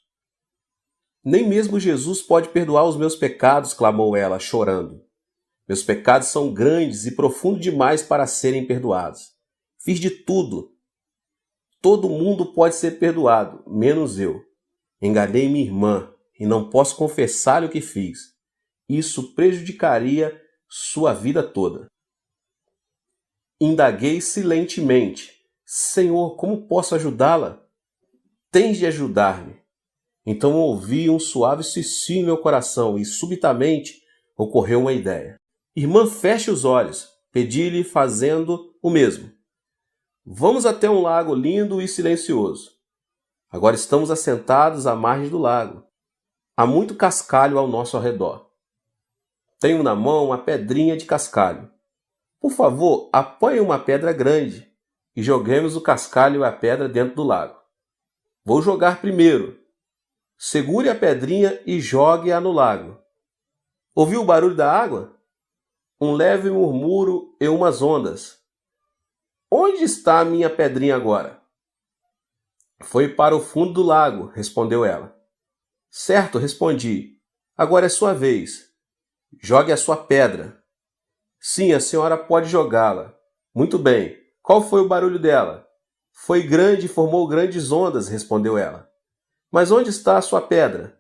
Nem mesmo Jesus pode perdoar os meus pecados, clamou ela, chorando. Meus pecados são grandes e profundos demais para serem perdoados. Fiz de tudo. Todo mundo pode ser perdoado, menos eu. Enganei minha irmã e não posso confessar-lhe o que fiz. Isso prejudicaria sua vida toda. Indaguei silentemente. Senhor, como posso ajudá-la? Tens de ajudar-me. Então ouvi um suave sussurro em meu coração e subitamente ocorreu uma ideia. Irmã, feche os olhos. Pedi-lhe fazendo o mesmo. Vamos até um lago lindo e silencioso. Agora estamos assentados à margem do lago. Há muito cascalho ao nosso redor. Tenho na mão uma pedrinha de cascalho. Por favor, apanhe uma pedra grande e joguemos o cascalho e a pedra dentro do lago. Vou jogar primeiro. Segure a pedrinha e jogue-a no lago. Ouviu o barulho da água? Um leve murmúrio e umas ondas. Onde está a minha pedrinha agora? Foi para o fundo do lago, respondeu ela. Certo, respondi. Agora é sua vez. Jogue a sua pedra. Sim, a senhora pode jogá-la. Muito bem. Qual foi o barulho dela? Foi grande e formou grandes ondas, respondeu ela. Mas onde está a sua pedra?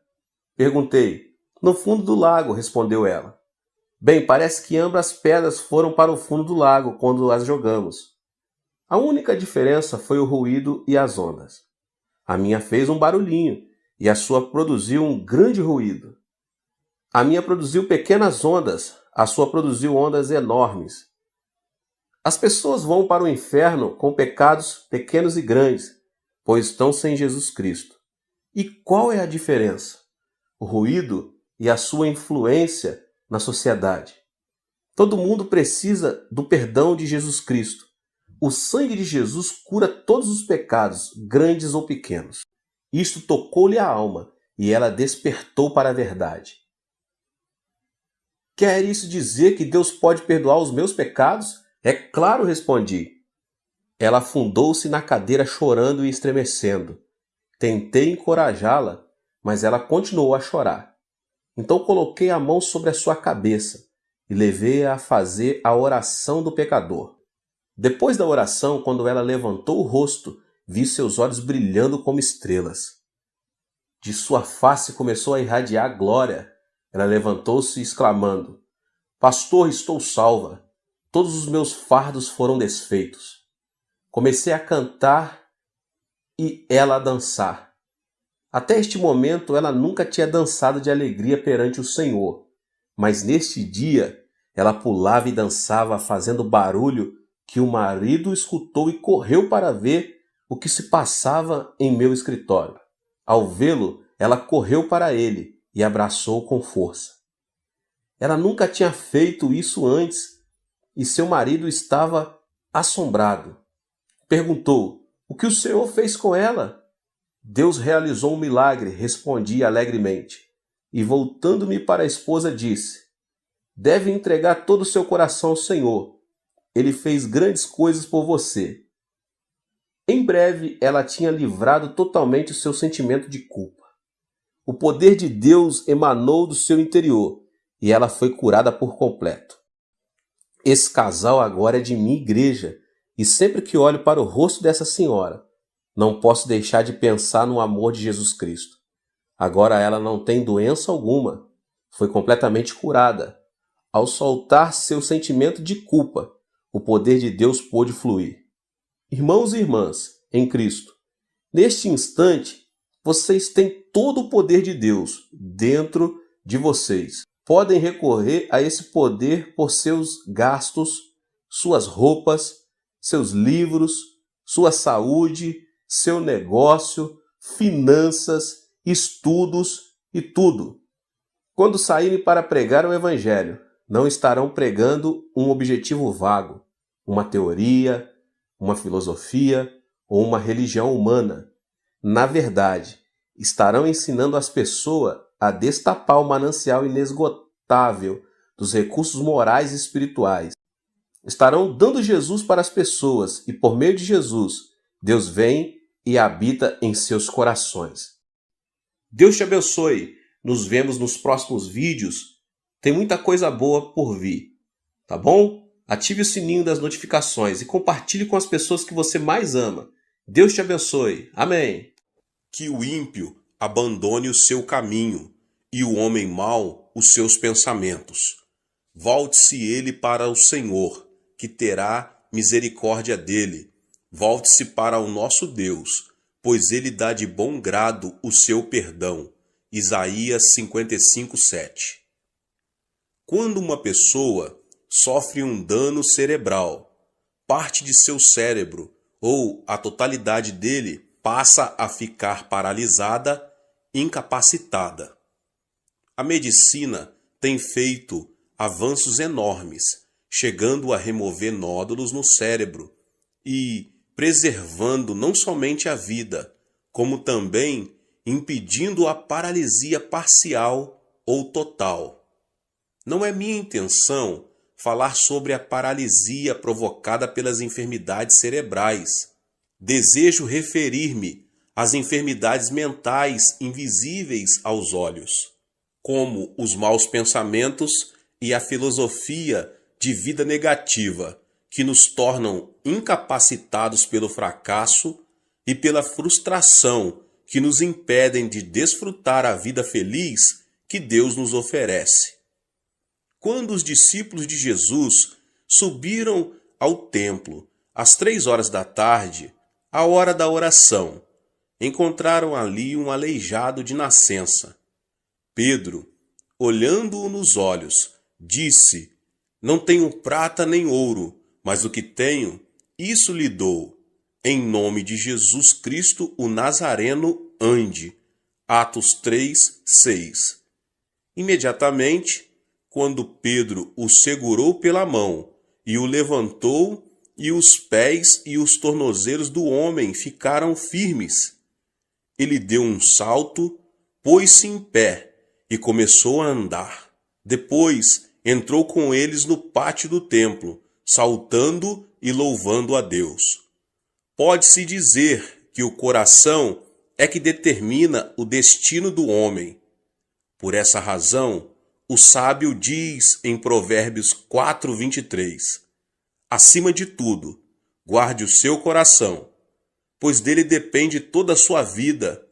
Perguntei. No fundo do lago, respondeu ela. Bem, parece que ambas as pedras foram para o fundo do lago quando as jogamos. A única diferença foi o ruído e as ondas. A minha fez um barulhinho e a sua produziu um grande ruído. A minha produziu pequenas ondas, a sua produziu ondas enormes. As pessoas vão para o inferno com pecados pequenos e grandes, pois estão sem Jesus Cristo. E qual é a diferença? O ruído e a sua influência na sociedade. Todo mundo precisa do perdão de Jesus Cristo. O sangue de Jesus cura todos os pecados, grandes ou pequenos. Isto tocou-lhe a alma e ela despertou para a verdade. Quer isso dizer que Deus pode perdoar os meus pecados? É claro, respondi. Ela afundou-se na cadeira chorando e estremecendo. Tentei encorajá-la, mas ela continuou a chorar. Então coloquei a mão sobre a sua cabeça e levei-a a fazer a oração do pecador. Depois da oração, quando ela levantou o rosto, vi seus olhos brilhando como estrelas. De sua face começou a irradiar glória. Ela levantou-se exclamando, Pastor, estou salva. Todos os meus fardos foram desfeitos. Comecei a cantar e ela a dançar. Até este momento ela nunca tinha dançado de alegria perante o Senhor, mas neste dia ela pulava e dançava fazendo barulho que o marido escutou e correu para ver o que se passava em meu escritório. Ao vê-lo, ela correu para ele e abraçou com força. Ela nunca tinha feito isso antes e seu marido estava assombrado. Perguntou, o que o Senhor fez com ela? Deus realizou um milagre, respondi alegremente. E voltando-me para a esposa, disse, deve entregar todo o seu coração ao Senhor. Ele fez grandes coisas por você. Em breve, ela tinha livrado totalmente o seu sentimento de culpa. O poder de Deus emanou do seu interior e ela foi curada por completo. Esse casal agora é de minha igreja e sempre que olho para o rosto dessa senhora, não posso deixar de pensar no amor de Jesus Cristo. Agora ela não tem doença alguma, foi completamente curada. Ao soltar seu sentimento de culpa, o poder de Deus pôde fluir. Irmãos e irmãs, em Cristo, neste instante, vocês têm todo o poder de Deus dentro de vocês. Podem recorrer a esse poder por seus gastos, suas roupas, seus livros, sua saúde, seu negócio, finanças, estudos e tudo. Quando saírem para pregar o Evangelho, não estarão pregando um objetivo vago. uma teoria, uma filosofia ou uma religião humana. Na verdade, estarão ensinando as pessoas a destapar o manancial inesgotável dos recursos morais e espirituais. Estarão dando Jesus para as pessoas e, por meio de Jesus, Deus vem e habita em seus corações. Deus te abençoe. Nos vemos nos próximos vídeos. Tem muita coisa boa por vir, tá bom? Ative o sininho das notificações e compartilhe com as pessoas que você mais ama. Deus te abençoe. Amém. Que o ímpio abandone o seu caminho e o homem mau os seus pensamentos. Volte-se ele para o Senhor, que terá misericórdia dele. Volte-se para o nosso Deus, pois ele dá de bom grado o seu perdão. Isaías 55:7. Quando uma pessoa sofre um dano cerebral, parte de seu cérebro ou a totalidade dele passa a ficar paralisada, incapacitada. A medicina tem feito avanços enormes, chegando a remover nódulos no cérebro e preservando não somente a vida, como também impedindo a paralisia parcial ou total. Não é minha intenção falar sobre a paralisia provocada pelas enfermidades cerebrais. Desejo referir-me às enfermidades mentais invisíveis aos olhos, como os maus pensamentos e a filosofia de vida negativa, que nos tornam incapacitados pelo fracasso e pela frustração, que nos impedem de desfrutar a vida feliz que Deus nos oferece. Quando os discípulos de Jesus subiram ao templo às 3 horas da tarde, a hora da oração, encontraram ali um aleijado de nascença. Pedro, olhando-o nos olhos, disse: "Não tenho prata nem ouro, mas o que tenho, isso lhe dou. Em nome de Jesus Cristo, o Nazareno, ande." Atos 3:6. Imediatamente, quando Pedro o segurou pela mão e o levantou, e os pés e os tornozelos do homem ficaram firmes, ele deu um salto, pôs-se em pé e começou a andar. Depois entrou com eles no pátio do templo, saltando e louvando a Deus. Pode-se dizer que o coração é que determina o destino do homem. Por essa razão, o sábio diz em Provérbios 4:23, acima de tudo, guarde o seu coração, pois dele depende toda a sua vida.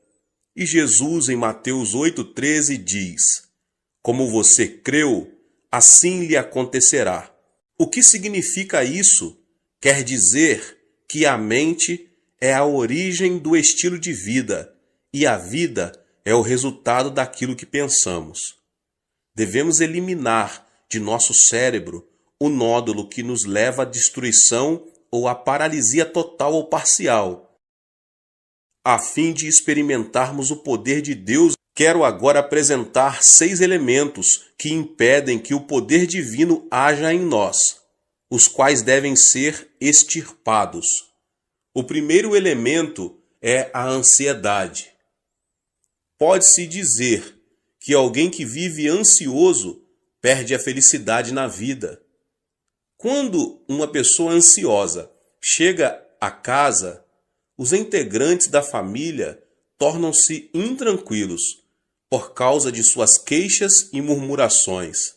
E Jesus, em Mateus 8:13, diz, como você creu, assim lhe acontecerá. O que significa isso? Quer dizer que a mente é a origem do estilo de vida e a vida é o resultado daquilo que pensamos. Devemos eliminar de nosso cérebro o nódulo que nos leva à destruição ou à paralisia total ou parcial. A fim de experimentarmos o poder de Deus, quero agora apresentar 6 elementos que impedem que o poder divino haja em nós, os quais devem ser extirpados. O primeiro elemento é a ansiedade. Pode-se dizer que alguém que vive ansioso perde a felicidade na vida. Quando uma pessoa ansiosa chega a casa, os integrantes da família tornam-se intranquilos por causa de suas queixas e murmurações.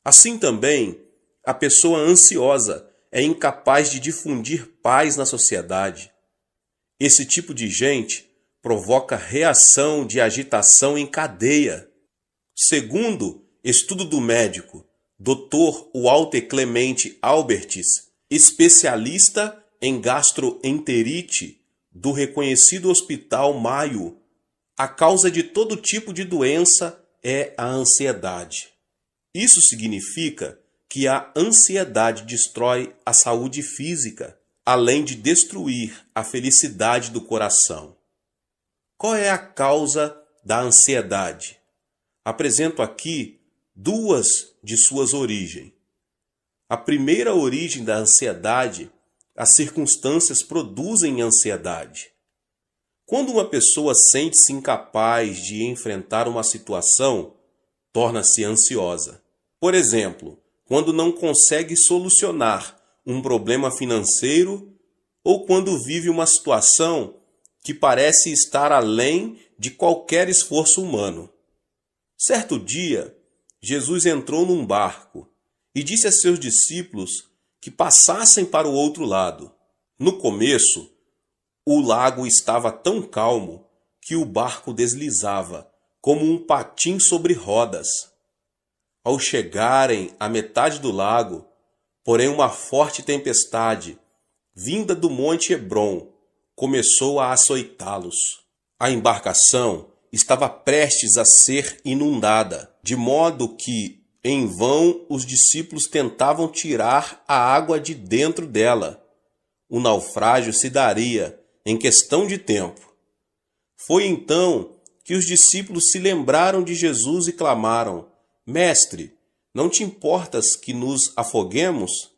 Assim também, a pessoa ansiosa é incapaz de difundir paz na sociedade. Esse tipo de gente provoca reação de agitação em cadeia. Segundo estudo do médico Dr. Walter Clemente Albertis, especialista em gastroenterite do reconhecido Hospital Mayo, a causa de todo tipo de doença é a ansiedade. Isso significa que a ansiedade destrói a saúde física, além de destruir a felicidade do coração. Qual é a causa da ansiedade? Apresento aqui 2 de suas origens. A primeira origem da ansiedade, as circunstâncias produzem ansiedade. Quando uma pessoa sente-se incapaz de enfrentar uma situação, torna-se ansiosa. Por exemplo, quando não consegue solucionar um problema financeiro ou quando vive uma situação que parece estar além de qualquer esforço humano. Certo dia, Jesus entrou num barco e disse a seus discípulos que passassem para o outro lado. No começo, o lago estava tão calmo que o barco deslizava, como um patim sobre rodas. Ao chegarem à metade do lago, porém uma forte tempestade, vinda do monte Hebron, começou a açoitá-los. A embarcação estava prestes a ser inundada, de modo que, em vão, os discípulos tentavam tirar a água de dentro dela. O naufrágio se daria em questão de tempo. Foi então que os discípulos se lembraram de Jesus e clamaram: Mestre, não te importas que nos afoguemos?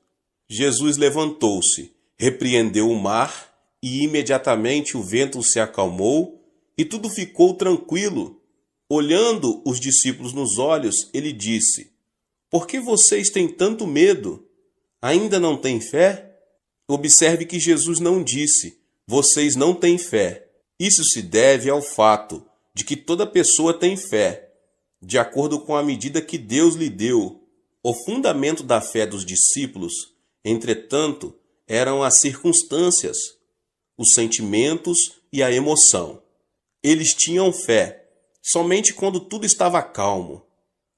Jesus levantou-se, repreendeu o mar e imediatamente o vento se acalmou e tudo ficou tranquilo. Olhando os discípulos nos olhos, ele disse: Por que vocês têm tanto medo? Ainda não têm fé? Observe que Jesus não disse: Vocês não têm fé. Isso se deve ao fato de que toda pessoa tem fé, de acordo com a medida que Deus lhe deu. O fundamento da fé dos discípulos, entretanto, eram as circunstâncias, os sentimentos e a emoção. Eles tinham fé somente quando tudo estava calmo.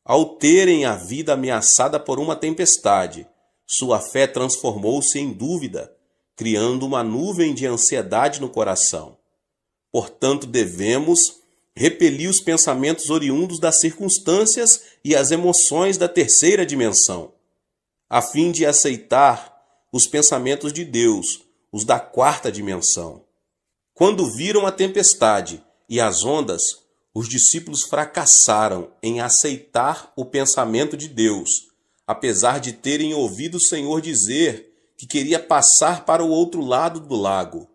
Ao terem a vida ameaçada por uma tempestade, sua fé transformou-se em dúvida, criando uma nuvem de ansiedade no coração. Portanto, devemos repelir os pensamentos oriundos das circunstâncias e as emoções da terceira dimensão, a fim de aceitar os pensamentos de Deus, os da quarta dimensão. Quando viram a tempestade e as ondas, os discípulos fracassaram em aceitar o pensamento de Deus, apesar de terem ouvido o Senhor dizer que queria passar para o outro lado do lago.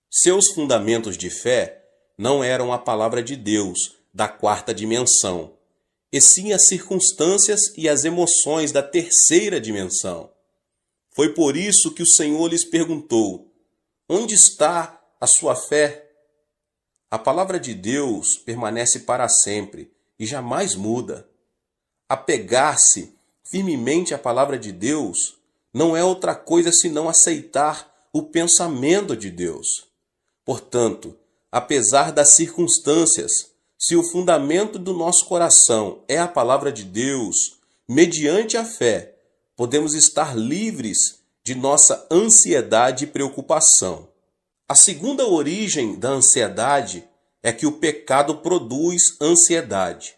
Seus fundamentos de fé não eram a palavra de Deus da quarta dimensão, e sim as circunstâncias e as emoções da terceira dimensão. Foi por isso que o Senhor lhes perguntou: Onde está a sua fé? A palavra de Deus permanece para sempre e jamais muda. Apegar-se firmemente à palavra de Deus não é outra coisa senão aceitar o pensamento de Deus. Portanto, apesar das circunstâncias, se o fundamento do nosso coração é a palavra de Deus, mediante a fé, podemos estar livres de nossa ansiedade e preocupação. A segunda origem da ansiedade é que o pecado produz ansiedade.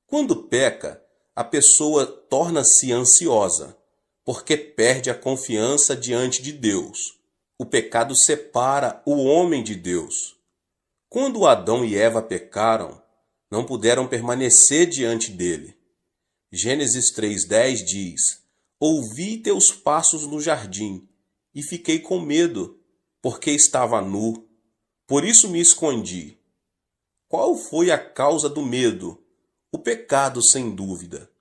Quando peca, a pessoa torna-se ansiosa, porque perde a confiança diante de Deus. O pecado separa o homem de Deus. Quando Adão e Eva pecaram, não puderam permanecer diante dele. Gênesis 3:10 diz: Ouvi teus passos no jardim, e fiquei com medo, porque estava nu. Por isso me escondi. Qual foi a causa do medo? O pecado, sem dúvida.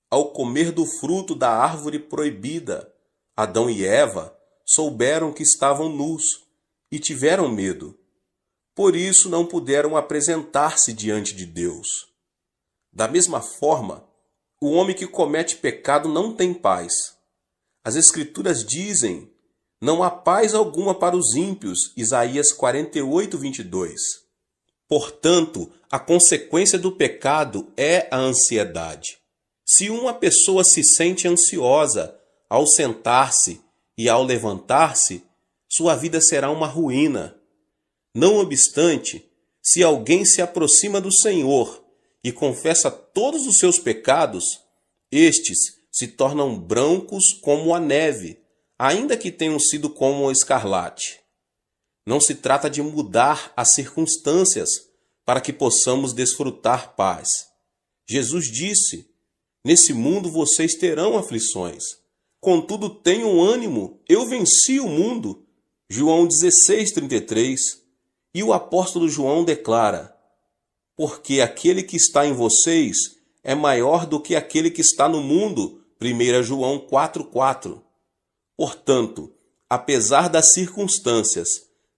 Ao comer do fruto da árvore proibida, Adão e Eva souberam que estavam nus e tiveram medo. Por isso não puderam apresentar-se diante de Deus. Da mesma forma, o homem que comete pecado não tem paz. As Escrituras dizem: Não há paz alguma para os ímpios. Isaías 48:22. Portanto, a consequência do pecado é a ansiedade. Se uma pessoa se sente ansiosa ao sentar-se e ao levantar-se, sua vida será uma ruína. Não obstante, se alguém se aproxima do Senhor e confessa todos os seus pecados, estes se tornam brancos como a neve, ainda que tenham sido como o escarlate. Não se trata de mudar as circunstâncias para que possamos desfrutar paz. Jesus disse: Nesse mundo vocês terão aflições. Contudo, tenham ânimo, eu venci o mundo. João 16:33. E o apóstolo João declara: porque aquele que está em vocês é maior do que aquele que está no mundo. 1 João 4:4. Portanto, apesar das circunstâncias,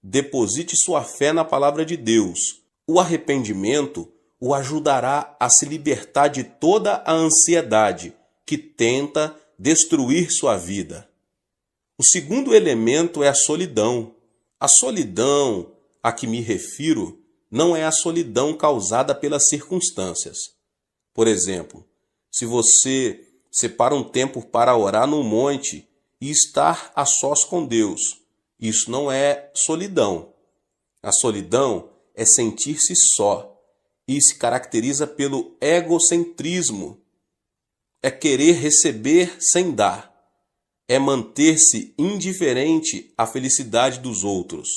deposite sua fé na palavra de Deus. O arrependimento o ajudará a se libertar de toda a ansiedade que tenta destruir sua vida. O segundo elemento é a solidão. A solidão a que me refiro não é a solidão causada pelas circunstâncias. Por exemplo, se você separa um tempo para orar no monte e estar a sós com Deus, isso não é solidão. A solidão é sentir-se só e se caracteriza pelo egocentrismo. É querer receber sem dar. É manter-se indiferente à felicidade dos outros.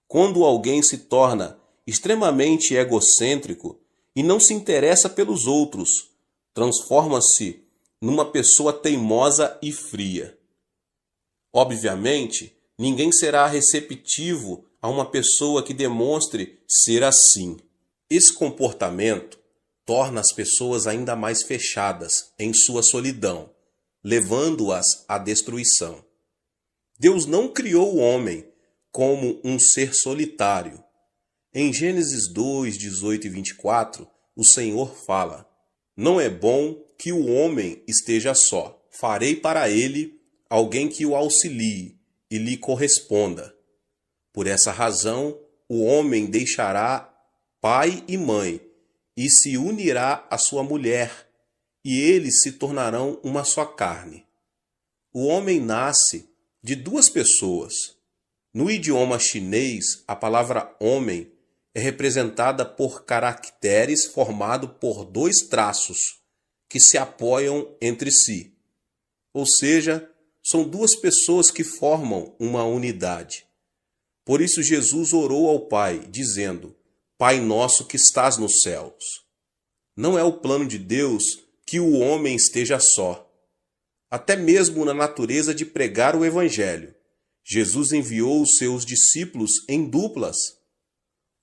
Quando alguém se torna extremamente egocêntrico e não se interessa pelos outros, transforma-se numa pessoa teimosa e fria. Obviamente, ninguém será receptivo a uma pessoa que demonstre ser assim. Esse comportamento torna as pessoas ainda mais fechadas em sua solidão, levando-as à destruição. Deus não criou o homem como um ser solitário. Em Gênesis 2, 18 e 24, o Senhor fala: não é bom que o homem esteja só. Farei para ele alguém que o auxilie e lhe corresponda. Por essa razão, o homem deixará pai e mãe e se unirá à sua mulher, e eles se tornarão uma só carne. O homem nasce de duas pessoas. No idioma chinês, a palavra homem é representada por caracteres formados por dois traços que se apoiam entre si. Ou seja, são duas pessoas que formam uma unidade. Por isso Jesus orou ao Pai, dizendo: Pai nosso que estás nos céus. Não é o plano de Deus que o homem esteja só. Até mesmo na natureza de pregar o Evangelho, Jesus enviou os seus discípulos em duplas.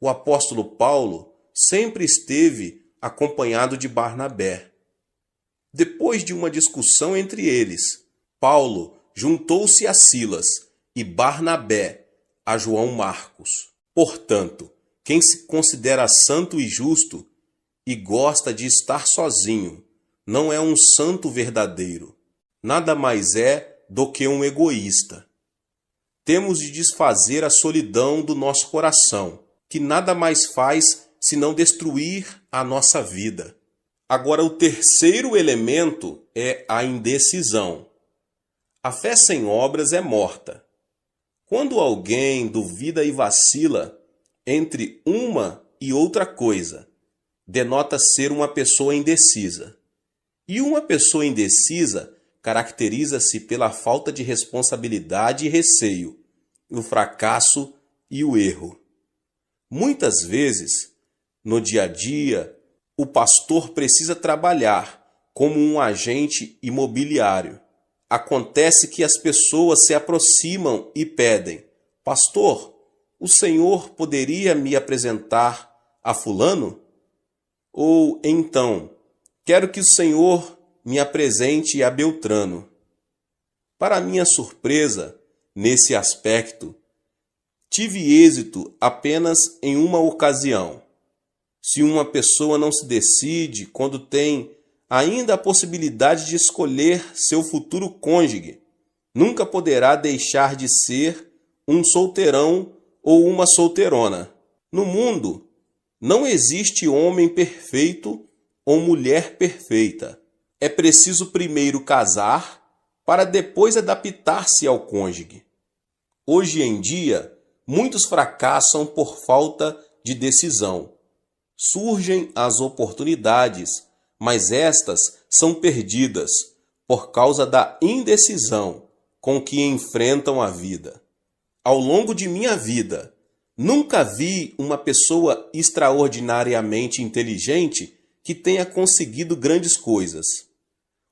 O apóstolo Paulo sempre esteve acompanhado de Barnabé. Depois de uma discussão entre eles, Paulo juntou-se a Silas e Barnabé a João Marcos. Portanto, quem se considera santo e justo e gosta de estar sozinho não é um santo verdadeiro. Nada mais é do que um egoísta. Temos de desfazer a solidão do nosso coração, que nada mais faz senão destruir a nossa vida. Agora, o terceiro elemento é a indecisão. A fé sem obras é morta. Quando alguém duvida e vacila entre uma e outra coisa, denota ser uma pessoa indecisa. E uma pessoa indecisa caracteriza-se pela falta de responsabilidade e receio, o fracasso e o erro. Muitas vezes, no dia a dia, o pastor precisa trabalhar como um agente imobiliário. Acontece que as pessoas se aproximam e pedem: Pastor, o senhor poderia me apresentar a fulano? Ou então, quero que o senhor me apresente a Beltrano. Para minha surpresa, nesse aspecto, tive êxito apenas em uma ocasião. Se uma pessoa não se decide quando tem ainda a possibilidade de escolher seu futuro cônjuge, nunca poderá deixar de ser um solteirão ou uma solteirona. No mundo, não existe homem perfeito ou mulher perfeita. É preciso primeiro casar para depois adaptar-se ao cônjuge. Hoje em dia, muitos fracassam por falta de decisão. Surgem as oportunidades, mas estas são perdidas por causa da indecisão com que enfrentam a vida. Ao longo de minha vida, nunca vi uma pessoa extraordinariamente inteligente que tenha conseguido grandes coisas.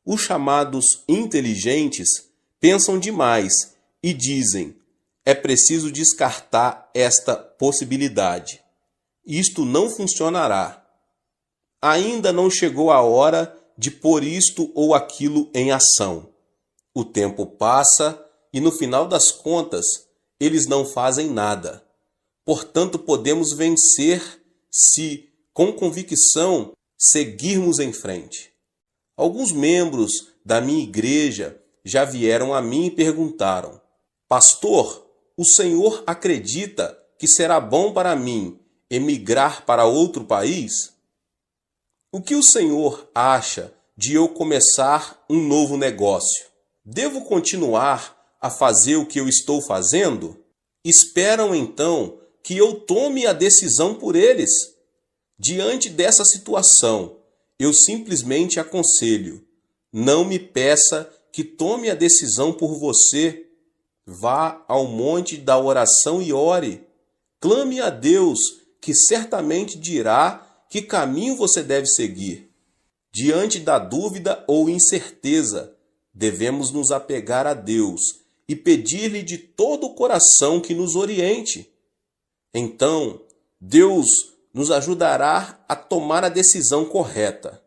Os chamados inteligentes pensam demais e dizem: é preciso descartar esta possibilidade. Isto não funcionará. Ainda não chegou a hora de pôr isto ou aquilo em ação. O tempo passa e, no final das contas, eles não fazem nada. Portanto, podemos vencer se, com convicção, seguirmos em frente. Alguns membros da minha igreja já vieram a mim e perguntaram: Pastor, o senhor acredita que será bom para mim emigrar para outro país? O que o senhor acha de eu começar um novo negócio? Devo continuar a fazer o que eu estou fazendo? Esperam então que eu tome a decisão por eles. Diante dessa situação, eu simplesmente aconselho: não me peça que tome a decisão por você. Vá ao monte da oração e ore. Clame a Deus, que certamente dirá que caminho você deve seguir. Diante da dúvida ou incerteza, devemos nos apegar a Deus e pedir-lhe de todo o coração que nos oriente. Então, Deus nos ajudará a tomar a decisão correta.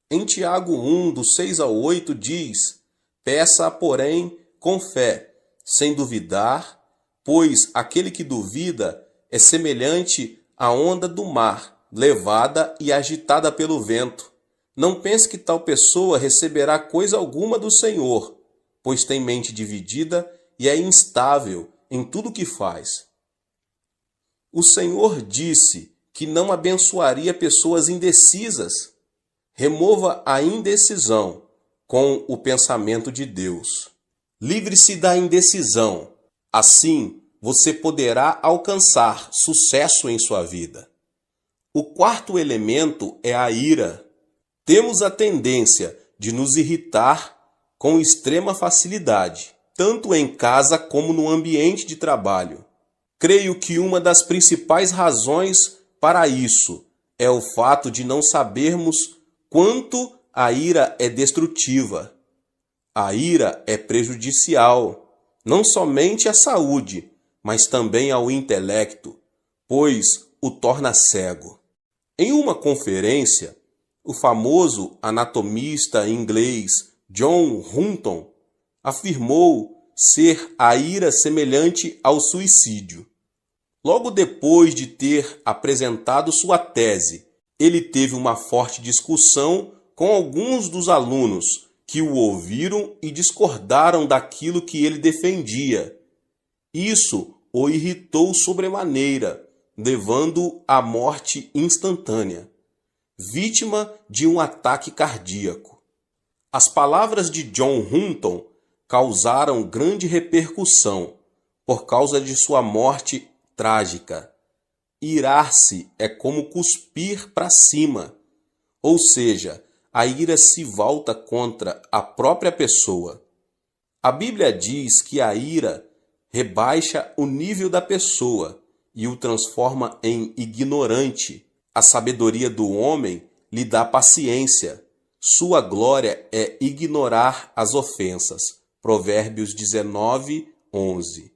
Em Tiago 1, do 6 ao 8, diz: peça, porém, com fé, sem duvidar, pois aquele que duvida é semelhante à onda do mar, levada e agitada pelo vento. Não pense que tal pessoa receberá coisa alguma do Senhor, pois tem mente dividida e é instável em tudo que faz. O Senhor disse que não abençoaria pessoas indecisas. Remova a indecisão com o pensamento de Deus. Livre-se da indecisão. Assim, você poderá alcançar sucesso em sua vida. O quarto elemento é a ira. Temos a tendência de nos irritar com extrema facilidade, tanto em casa como no ambiente de trabalho. Creio que uma das principais razões para isso é o fato de não sabermos quanto a ira é destrutiva. A ira é prejudicial, não somente à saúde, mas também ao intelecto, pois o torna cego. Em uma conferência, o famoso anatomista inglês John Hutton afirmou ser a ira semelhante ao suicídio. Logo depois de ter apresentado sua tese, ele teve uma forte discussão com alguns dos alunos que o ouviram e discordaram daquilo que ele defendia. Isso o irritou sobremaneira, levando-o à morte instantânea, vítima de um ataque cardíaco. As palavras de John Hutton causaram grande repercussão por causa de sua morte trágica. Irar-se é como cuspir para cima, ou seja, a ira se volta contra a própria pessoa. A Bíblia diz que a ira rebaixa o nível da pessoa e o transforma em ignorante. A sabedoria do homem lhe dá paciência. Sua glória é ignorar as ofensas. Provérbios 19, 11.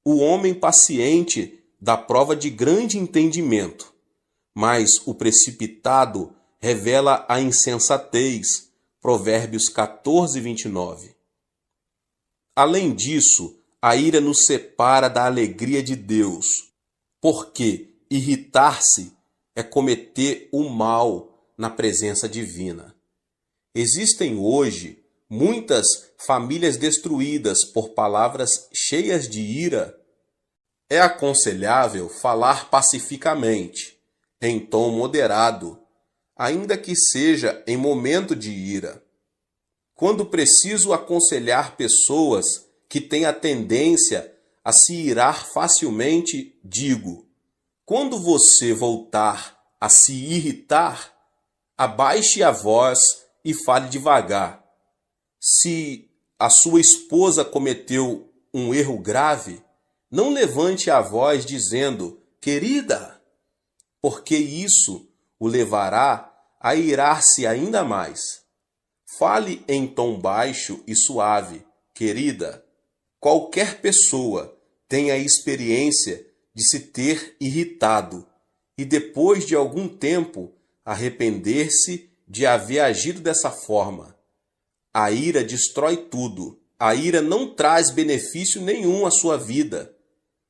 O homem paciente dá prova de grande entendimento, mas o precipitado revela a insensatez. Provérbios 14, 29. Além disso, a ira nos separa da alegria de Deus, porque irritar-se é cometer o mal na presença divina. Existem hoje muitas famílias destruídas por palavras cheias de ira. É aconselhável falar pacificamente, em tom moderado, ainda que seja em momento de ira. Quando preciso aconselhar pessoas que têm a tendência a se irar facilmente, digo: quando você voltar a se irritar, abaixe a voz e fale devagar. Se a sua esposa cometeu um erro grave, não levante a voz dizendo: querida, porque isso o levará a irar-se ainda mais. Fale em tom baixo e suave, querida, qualquer pessoa tem a experiência de se ter irritado e depois de algum tempo arrepender-se de haver agido dessa forma. A ira destrói tudo. A ira não traz benefício nenhum à sua vida.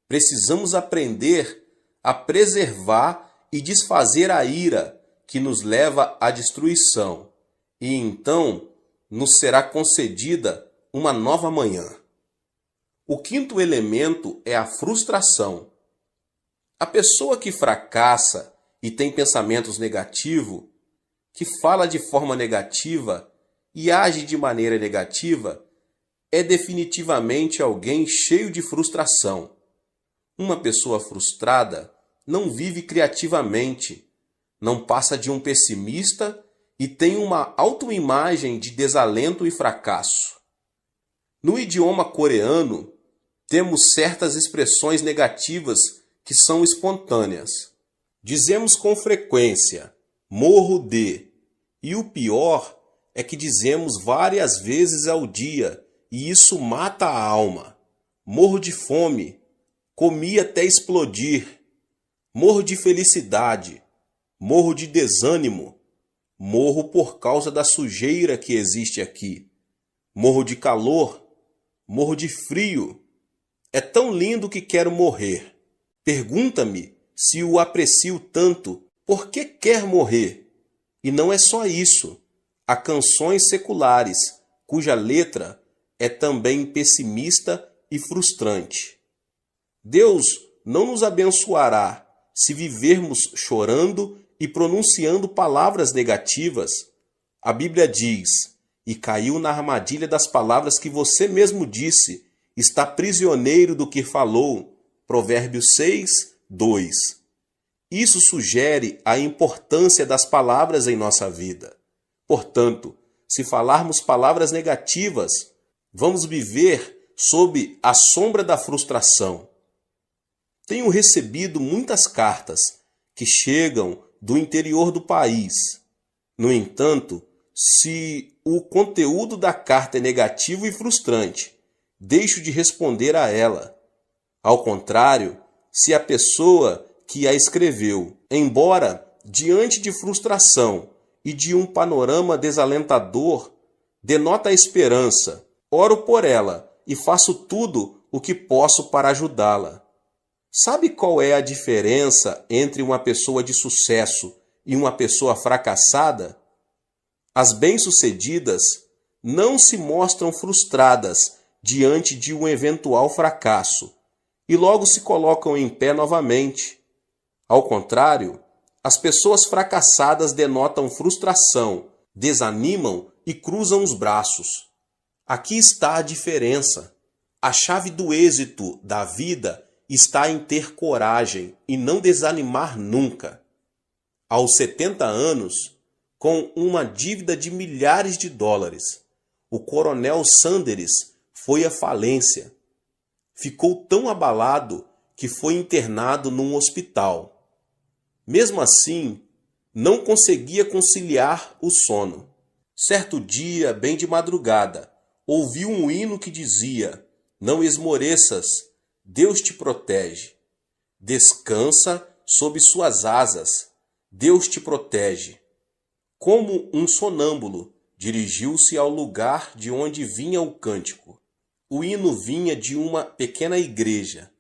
Precisamos aprender a preservar e desfazer a ira que nos leva à destruição. E então nos será concedida uma nova manhã. O quinto elemento é a frustração. A pessoa que fracassa e tem pensamentos negativos, que fala de forma negativa e age de maneira negativa, é definitivamente alguém cheio de frustração. Uma pessoa frustrada não vive criativamente, não passa de um pessimista e tem uma autoimagem de desalento e fracasso. No idioma coreano, temos certas expressões negativas que são espontâneas. Dizemos com frequência, morro de, e o pior é que dizemos várias vezes ao dia, e isso mata a alma. Morro de fome, comi até explodir. Morro de felicidade, morro de desânimo, morro por causa da sujeira que existe aqui. Morro de calor, morro de frio. É tão lindo que quero morrer. Pergunta-me se o aprecio tanto, por que quer morrer? E não é só isso. Há canções seculares, cuja letra é também pessimista e frustrante. Deus não nos abençoará se vivermos chorando e pronunciando palavras negativas. A Bíblia diz, e caiu na armadilha das palavras que você mesmo disse, está prisioneiro do que falou. Provérbios 6, 2. Isso sugere a importância das palavras em nossa vida. Portanto, se falarmos palavras negativas, vamos viver sob a sombra da frustração. Tenho recebido muitas cartas que chegam do interior do país. No entanto, se o conteúdo da carta é negativo e frustrante, deixo de responder a ela. Ao contrário, se a pessoa que a escreveu, embora diante de frustração e de um panorama desalentador, denota a esperança, oro por ela e faço tudo o que posso para ajudá-la. Sabe qual é a diferença entre uma pessoa de sucesso e uma pessoa fracassada? As bem-sucedidas não se mostram frustradas diante de um eventual fracasso e logo se colocam em pé novamente. Ao contrário, as pessoas fracassadas denotam frustração, desanimam e cruzam os braços. Aqui está a diferença. A chave do êxito da vida está em ter coragem e não desanimar nunca. Aos 70 anos, com uma dívida de milhares de dólares, o coronel Sanders foi à falência. Ficou tão abalado que foi internado num hospital. Mesmo assim, não conseguia conciliar o sono. Certo dia, bem de madrugada, ouviu um hino que dizia: "Não esmoreças, Deus te protege. Descansa sob suas asas, Deus te protege." Como um sonâmbulo, dirigiu-se ao lugar de onde vinha o cântico. O hino vinha de uma pequena igreja.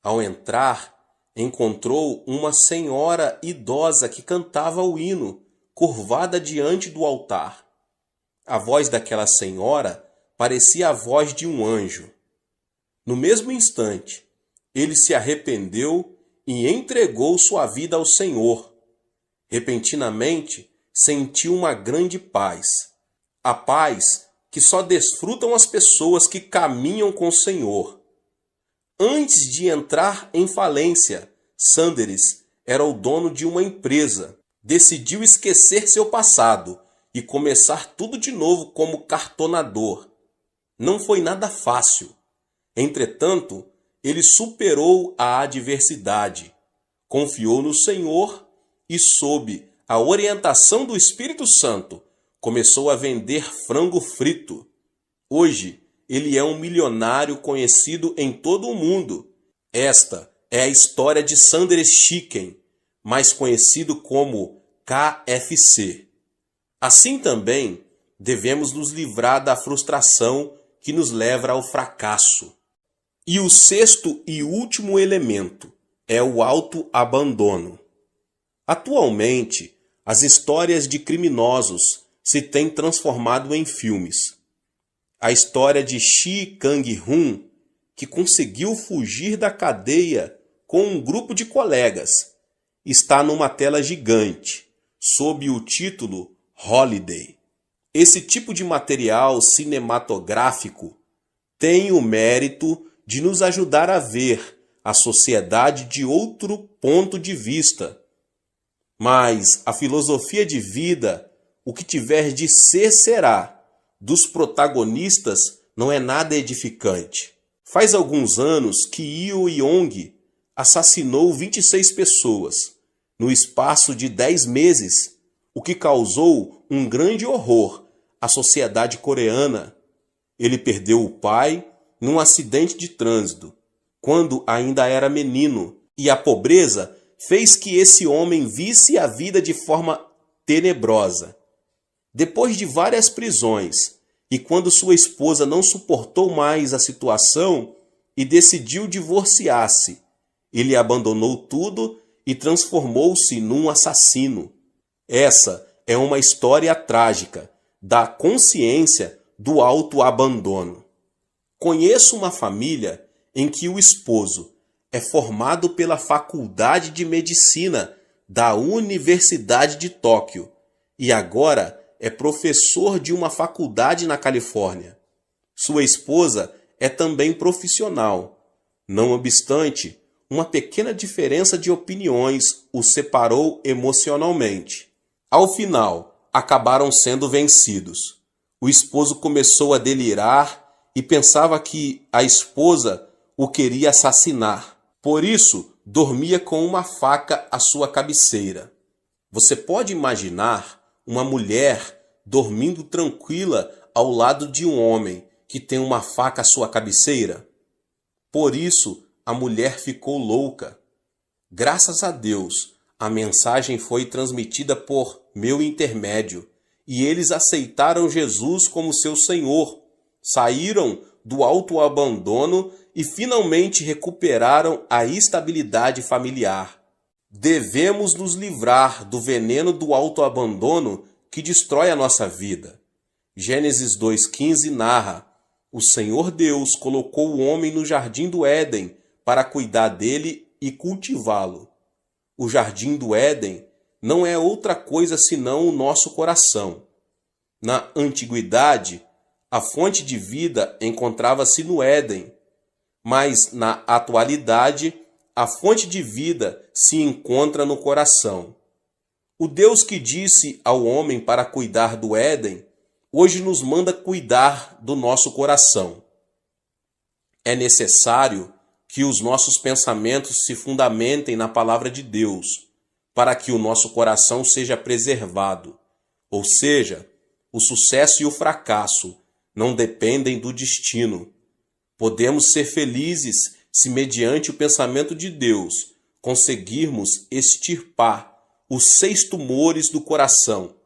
Ao entrar, encontrou uma senhora idosa que cantava o hino, curvada diante do altar. A voz daquela senhora parecia a voz de um anjo. No mesmo instante, ele se arrependeu e entregou sua vida ao Senhor. Repentinamente, sentiu uma grande paz. A paz que só desfrutam as pessoas que caminham com o Senhor. Antes de entrar em falência, Sanders era o dono de uma empresa. Decidiu esquecer seu passado e começar tudo de novo como cartonador. Não foi nada fácil. Entretanto, ele superou a adversidade, confiou no Senhor e, sob a orientação do Espírito Santo, começou a vender frango frito. Hoje, ele é um milionário conhecido em todo o mundo. Esta é a história de Sanders Chicken, mais conhecido como KFC. Assim também, devemos nos livrar da frustração que nos leva ao fracasso. E o sexto e último elemento é o autoabandono. Atualmente, as histórias de criminosos se têm transformado em filmes. A história de Shi Kang-hun, que conseguiu fugir da cadeia com um grupo de colegas, está numa tela gigante, sob o título Holiday. Esse tipo de material cinematográfico tem o mérito de nos ajudar a ver a sociedade de outro ponto de vista. Mas a filosofia de vida, o que tiver de ser será, dos protagonistas não é nada edificante. Faz alguns anos que Yu Yong assassinou 26 pessoas no espaço de 10 meses, o que causou um grande horror à sociedade coreana. Ele perdeu o pai num acidente de trânsito, quando ainda era menino, e a pobreza fez que esse homem visse a vida de forma tenebrosa. Depois de várias prisões, e quando sua esposa não suportou mais a situação e decidiu divorciar-se, ele abandonou tudo e transformou-se num assassino. Essa é uma história trágica da consciência do autoabandono. Conheço uma família em que o esposo é formado pela Faculdade de Medicina da Universidade de Tóquio e agora é professor de uma faculdade na Califórnia. Sua esposa é também profissional. Não obstante, uma pequena diferença de opiniões os separou emocionalmente. Ao final, acabaram sendo vencidos. O esposo começou a delirar e pensava que a esposa o queria assassinar. Por isso, dormia com uma faca à sua cabeceira. Você pode imaginar uma mulher dormindo tranquila ao lado de um homem que tem uma faca à sua cabeceira? Por isso, a mulher ficou louca. Graças a Deus, a mensagem foi transmitida por meu intermédio e eles aceitaram Jesus como seu Senhor, saíram do autoabandono e finalmente recuperaram a estabilidade familiar. Devemos nos livrar do veneno do autoabandono que destrói a nossa vida. Gênesis 2,15 narra: o Senhor Deus colocou o homem no jardim do Éden para cuidar dele e cultivá-lo. O jardim do Éden não é outra coisa senão o nosso coração. Na antiguidade, a fonte de vida encontrava-se no Éden, mas na atualidade, a fonte de vida se encontra no coração. O Deus que disse ao homem para cuidar do Éden, hoje nos manda cuidar do nosso coração. É necessário que os nossos pensamentos se fundamentem na palavra de Deus, para que o nosso coração seja preservado. Ou seja, o sucesso e o fracasso não dependem do destino. Podemos ser felizes se, mediante o pensamento de Deus, conseguirmos extirpar os 6 tumores do coração,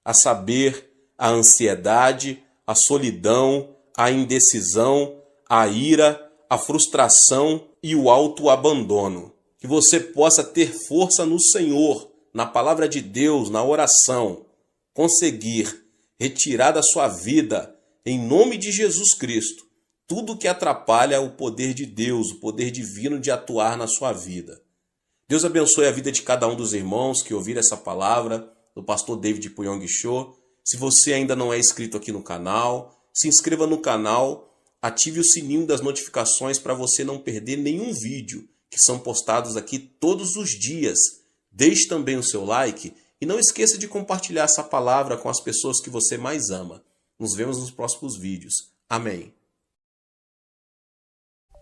a saber, a ansiedade, a solidão, a indecisão, a ira, a frustração e o autoabandono. Que você possa ter força no Senhor, na palavra de Deus, na oração, conseguir retirar da sua vida, em nome de Jesus Cristo, tudo que atrapalha o poder de Deus, o poder divino de atuar na sua vida. Deus abençoe a vida de cada um dos irmãos que ouviram essa palavra do pastor David Puyong Cho. Se você ainda não é inscrito aqui no canal, se inscreva no canal, ative o sininho das notificações para você não perder nenhum vídeo que são postados aqui todos os dias. Deixe também o seu like e não esqueça de compartilhar essa palavra com as pessoas que você mais ama. Nos vemos nos próximos vídeos. Amém.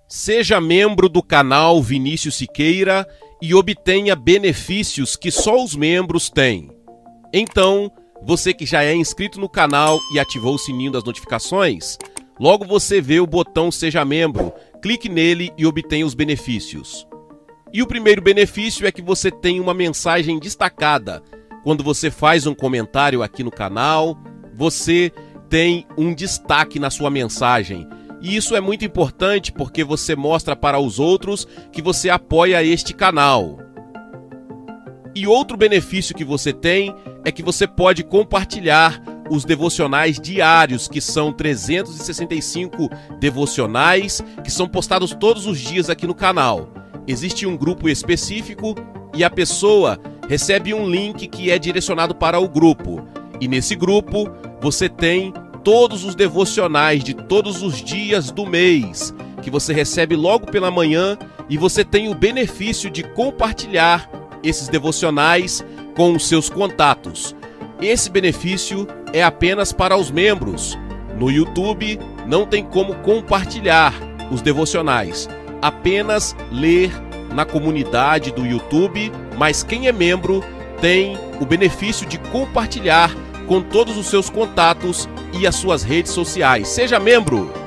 Seja membro do canal Vinícius Siqueira e obtenha benefícios que só os membros têm. Então, você que já é inscrito no canal e ativou o sininho das notificações, Logo você vê o botão Seja Membro, clique nele e obtenha os benefícios. E o primeiro benefício é que você tem uma mensagem destacada. Quando você faz um comentário aqui no canal, você tem um destaque na sua mensagem. E isso é muito importante porque você mostra para os outros que você apoia este canal. E outro benefício que você tem é que você pode compartilhar os devocionais diários, que são 365 devocionais, que são postados todos os dias aqui no canal. Existe um grupo específico e a pessoa recebe um link que é direcionado para o grupo. E nesse grupo você tem todos os devocionais de todos os dias do mês, que você recebe logo pela manhã, e você tem o benefício de compartilhar esses devocionais com os seus contatos. Esse benefício é apenas para os membros. No YouTube não tem como compartilhar os devocionais, apenas ler na comunidade do YouTube, mas quem é membro tem o benefício de compartilhar com todos os seus contatos e as suas redes sociais. Seja membro!